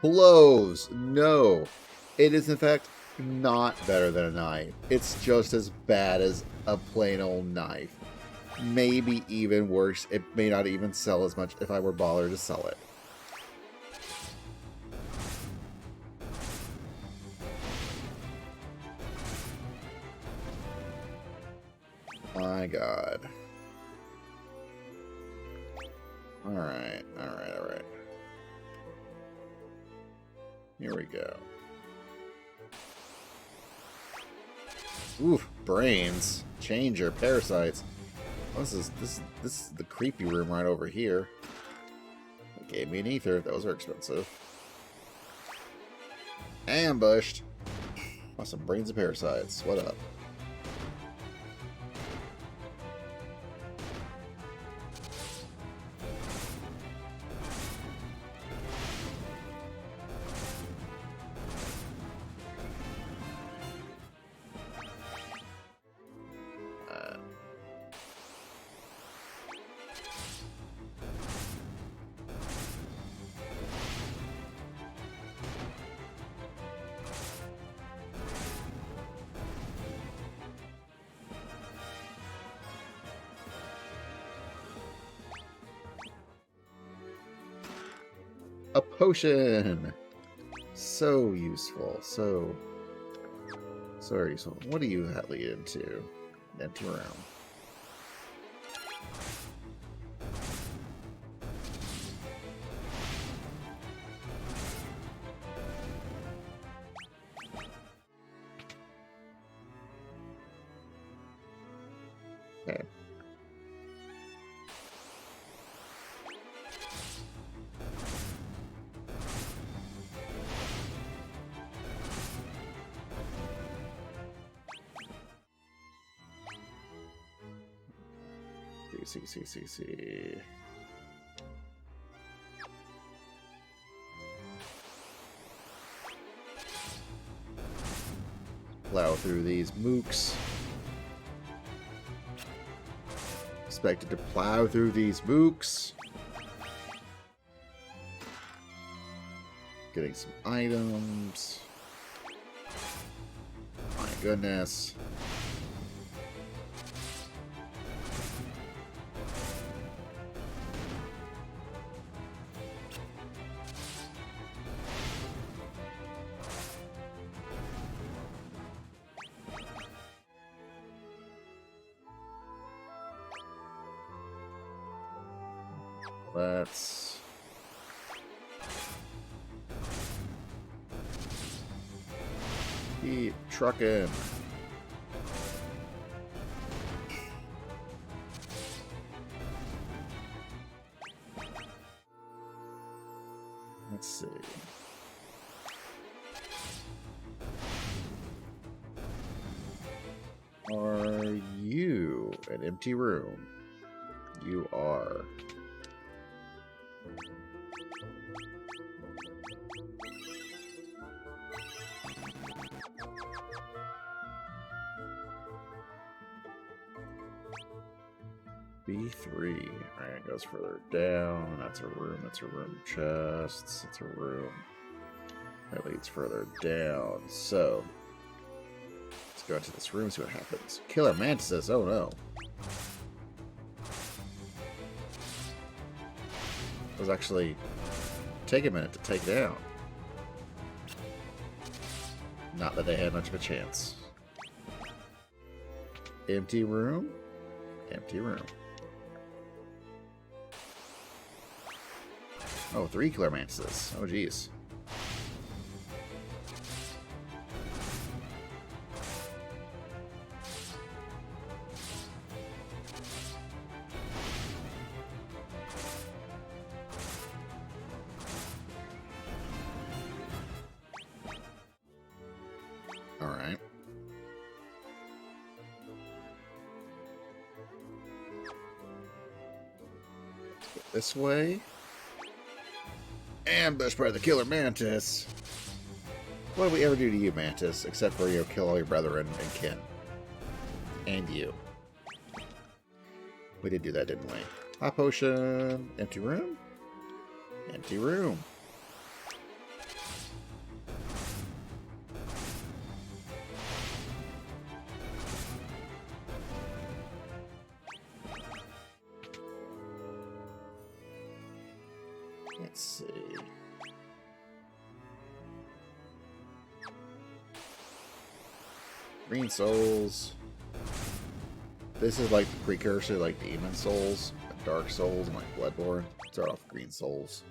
blows. No. It is, in fact, not better than a knife. It's just as bad as a plain old knife. Maybe even worse. It may not even sell as much if I were bothered to sell it. My God. Alright, alright, alright. Here we go. Oof, brains. Changer, parasites. Oh, this is the creepy room right over here. It gave me an ether. Those are expensive. Ambushed. Oh, some brains and parasites. What up? A potion! So useful. So useful. What do you lead into? An empty room. Okay. See. Plow through these mooks. Expected to plow through these mooks. Getting some items. My goodness. Let's keep trucking. Let's see. Are you an empty room? You are. B3. Alright, it goes further down. That's a room. That's a room. Chests. It's a room. That leads further down. So, let's go into this room and see what happens. Killer mantises. Oh no. Those actually take a minute to take down. Not that they had much of a chance. Empty room. Empty room. Oh, 3 killer mantises. Oh, geez. All right. Let's go this way. Ambushed by the killer mantis. What did we ever do to you, mantis? Except for, kill all your brethren and kin. And you. We did do that, didn't we? Hot potion. Empty room. Empty room. Let's see. Green Souls. This is like the precursor, like Demon Souls, like Dark Souls, and like Bloodborne. Start off Green Souls.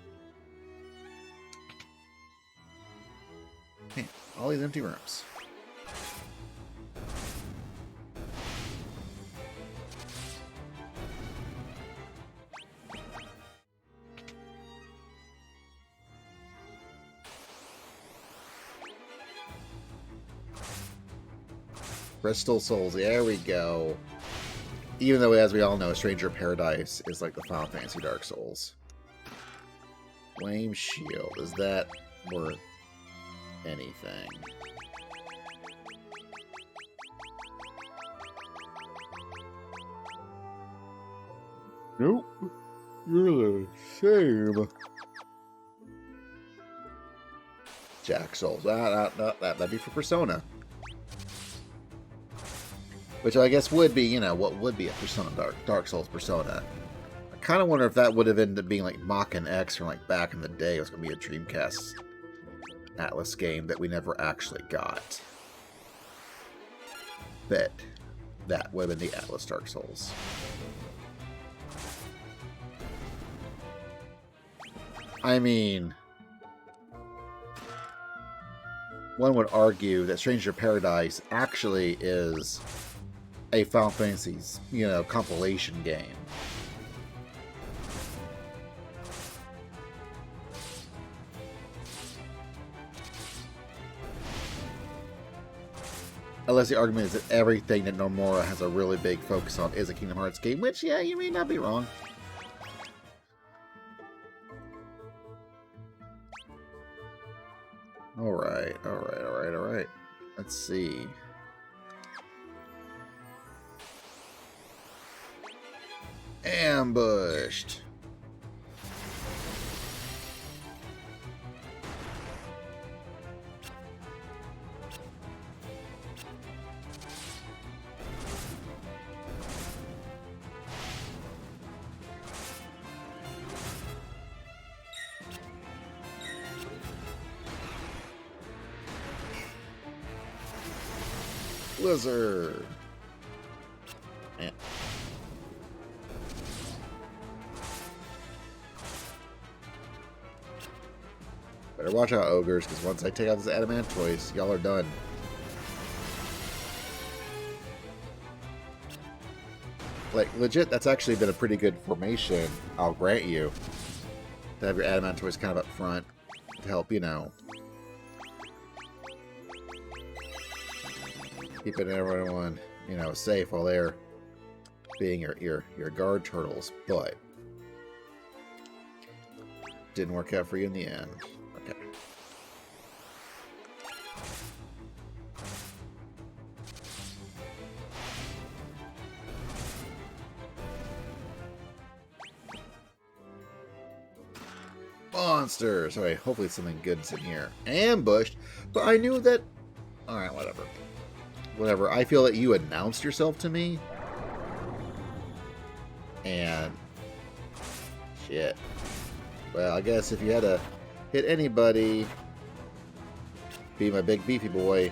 Man, all these empty rooms. Crystal Souls, there we go. Even though, as we all know, Stranger of Paradise is like the Final Fantasy Dark Souls. Flame Shield, is that worth anything? Nope. You're the same. Jack Souls. That'd be for Persona. Which I guess would be, you know, what would be a Persona Dark Souls Persona. I kind of wonder if that would have ended up being like Mach-N X from like back in the day. It was going to be a Dreamcast Atlas game that we never actually got. Bet that would have been the Atlas Dark Souls. I mean, one would argue that Stranger of Paradise actually is a Final Fantasy's, you know, compilation game. Unless the argument is that everything that Nomura has a really big focus on is a Kingdom Hearts game, which, yeah, you may not be wrong. Alright. Let's see. Ambushed. Blizzard. Man. Better watch out, ogres, because once I take out this adamantoise, y'all are done. Like, legit, that's actually been a pretty good formation, I'll grant you. To have your adamantoise kind of up front to help, you know, keeping everyone, you know, safe while they're being your guard turtles, but didn't work out for you in the end. Okay. Monsters! Alright, hopefully something good's in here. Ambushed! But I knew that... Alright, whatever. Whatever. I feel that you announced yourself to me. And... shit. Well, I guess if you had to hit anybody, be my big beefy boy.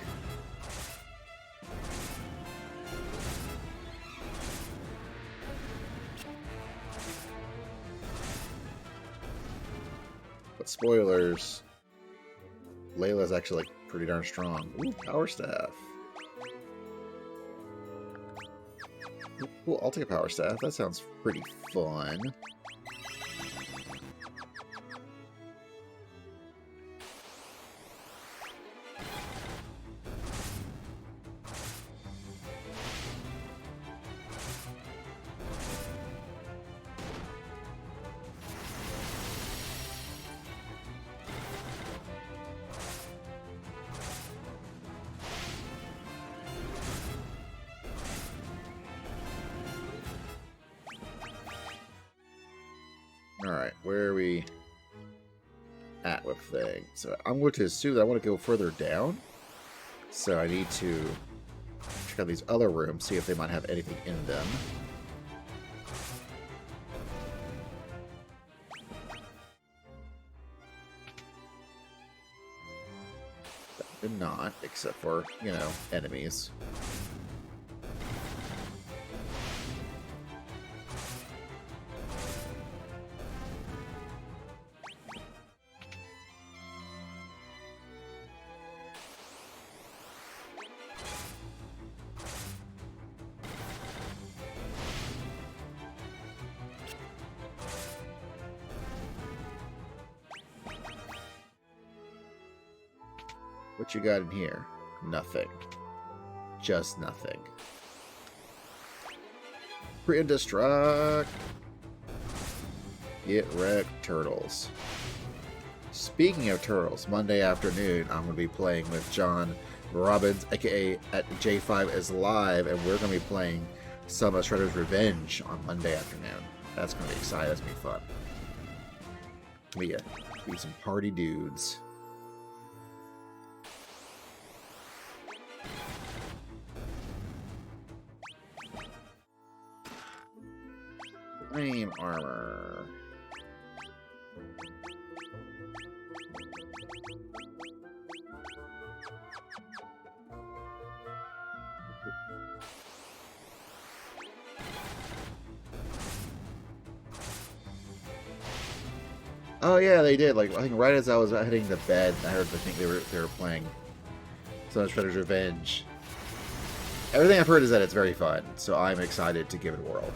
But spoilers, Layla's actually like pretty darn strong. Ooh, power staff. Ooh, cool, I'll take a power staff. That sounds pretty fun. Alright, where are we at with things? So I'm going to assume that I want to go further down. So I need to check out these other rooms, see if they might have anything in them. not, except for, you know, enemies. What you got in here? Nothing. Just nothing. Pre-destruct. Get wrecked, turtles. Speaking of turtles, Monday afternoon I'm going to be playing with John Robbins, aka at J5 is live, and we're going to be playing some of Shredder's Revenge on Monday afternoon. That's going to be exciting. That's going to be fun. Be some party dudes. Flame armor. Oh yeah, they did. Like I think right as I was heading to bed, I think they were playing so much Shredder's Revenge. Everything I've heard is that it's very fun, so I'm excited to give it a whirl.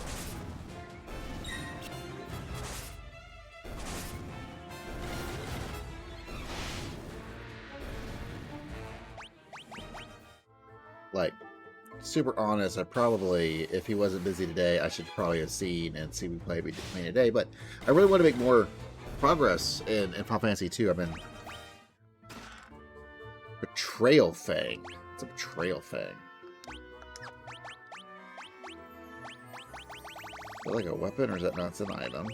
Like, super honest, I probably, if he wasn't busy today, I should probably have seen and see we play today. But I really want to make more progress in Final Fantasy 2. I've been Betrayal Fang. It's a Betrayal Fang. Is that like a weapon, or is that not? It's an item.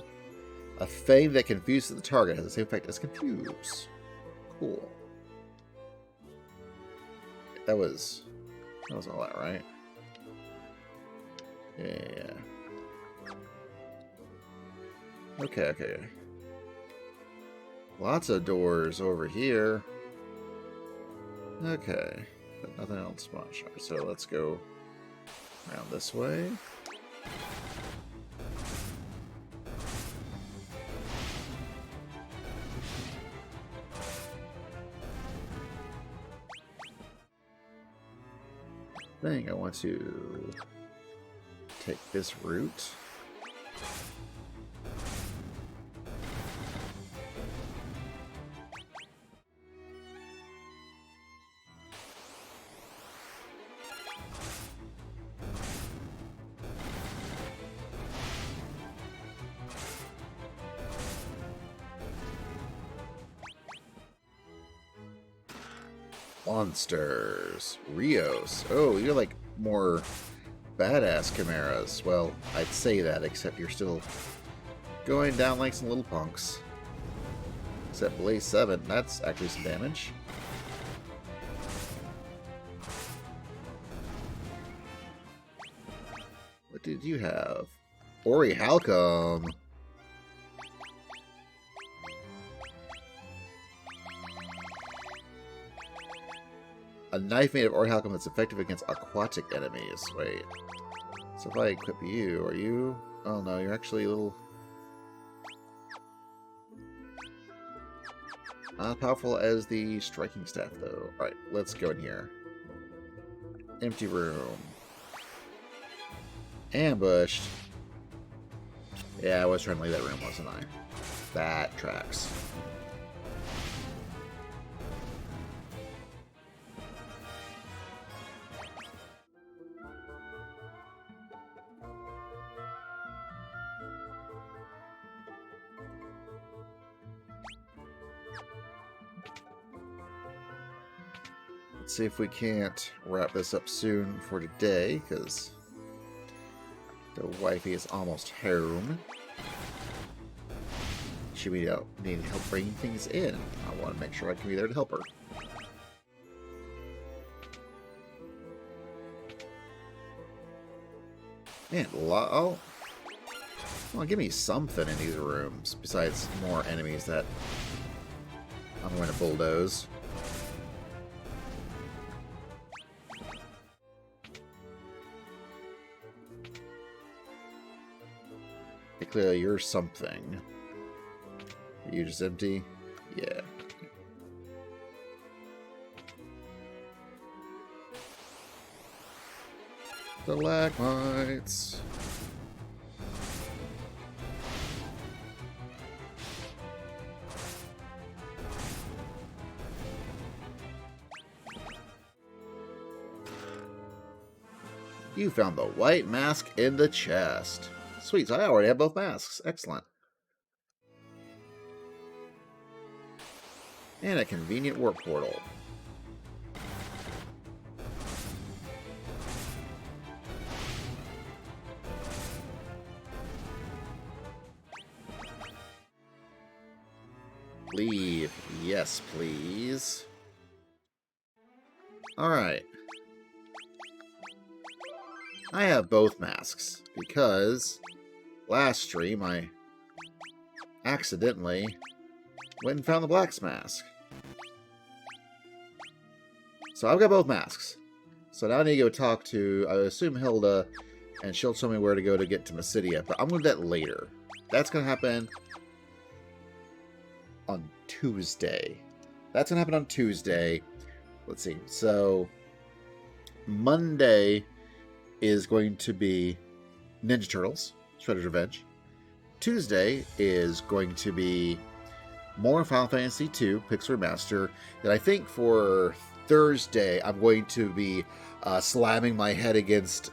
A Fang that confuses the target has the same effect as confuse. Cool. That was all that, right? Yeah. Okay. Lots of doors over here. Okay. But nothing else much. Right, so let's go around this way. I want to take this route. Monsters. Rios. Oh, you're like more badass chimeras. Well, I'd say that, except you're still going down like some little punks. Except Blaze 7, that's actually some damage. What did you have? Ori Halcom. A knife made of Ori Halcom that's effective against aquatic enemies. Wait. So if I equip you, are you... Oh no, you're actually a little... Not powerful as the striking staff, though. Alright, let's go in here. Empty room. Ambushed. Yeah, I was trying to leave that room, wasn't I? That tracks. Let's see if we can't wrap this up soon for today, because the wifey is almost home. She need help bringing things in. I want to make sure I can be there to help her. Man, well, give me something in these rooms besides more enemies that I'm going to bulldoze. Okay, clearly you're something. Are you just empty? Yeah. Stalagmites. You found the white mask in the chest. Sweet, so I already have both masks. Excellent. And a convenient warp portal. Leave. Yes, please. Alright. I have both masks because last stream I accidentally went and found the black's mask. So I've got both masks. So now I need to go talk to, I assume, Hilda, and she'll tell me where to go to get to Mysidia, but I'm going to do that later. That's going to happen on Tuesday. That's going to happen on Tuesday. Let's see. So Monday is going to be Ninja Turtles, Shredder's Revenge. Tuesday is going to be more Final Fantasy II Pixel Remaster. And I think for Thursday, I'm going to be slamming my head against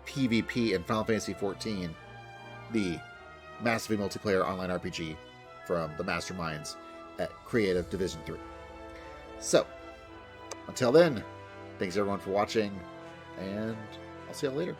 PvP in Final Fantasy XIV, the massively multiplayer online RPG from the masterminds at Creative Division 3. So, until then, thanks everyone for watching, and I'll see you later.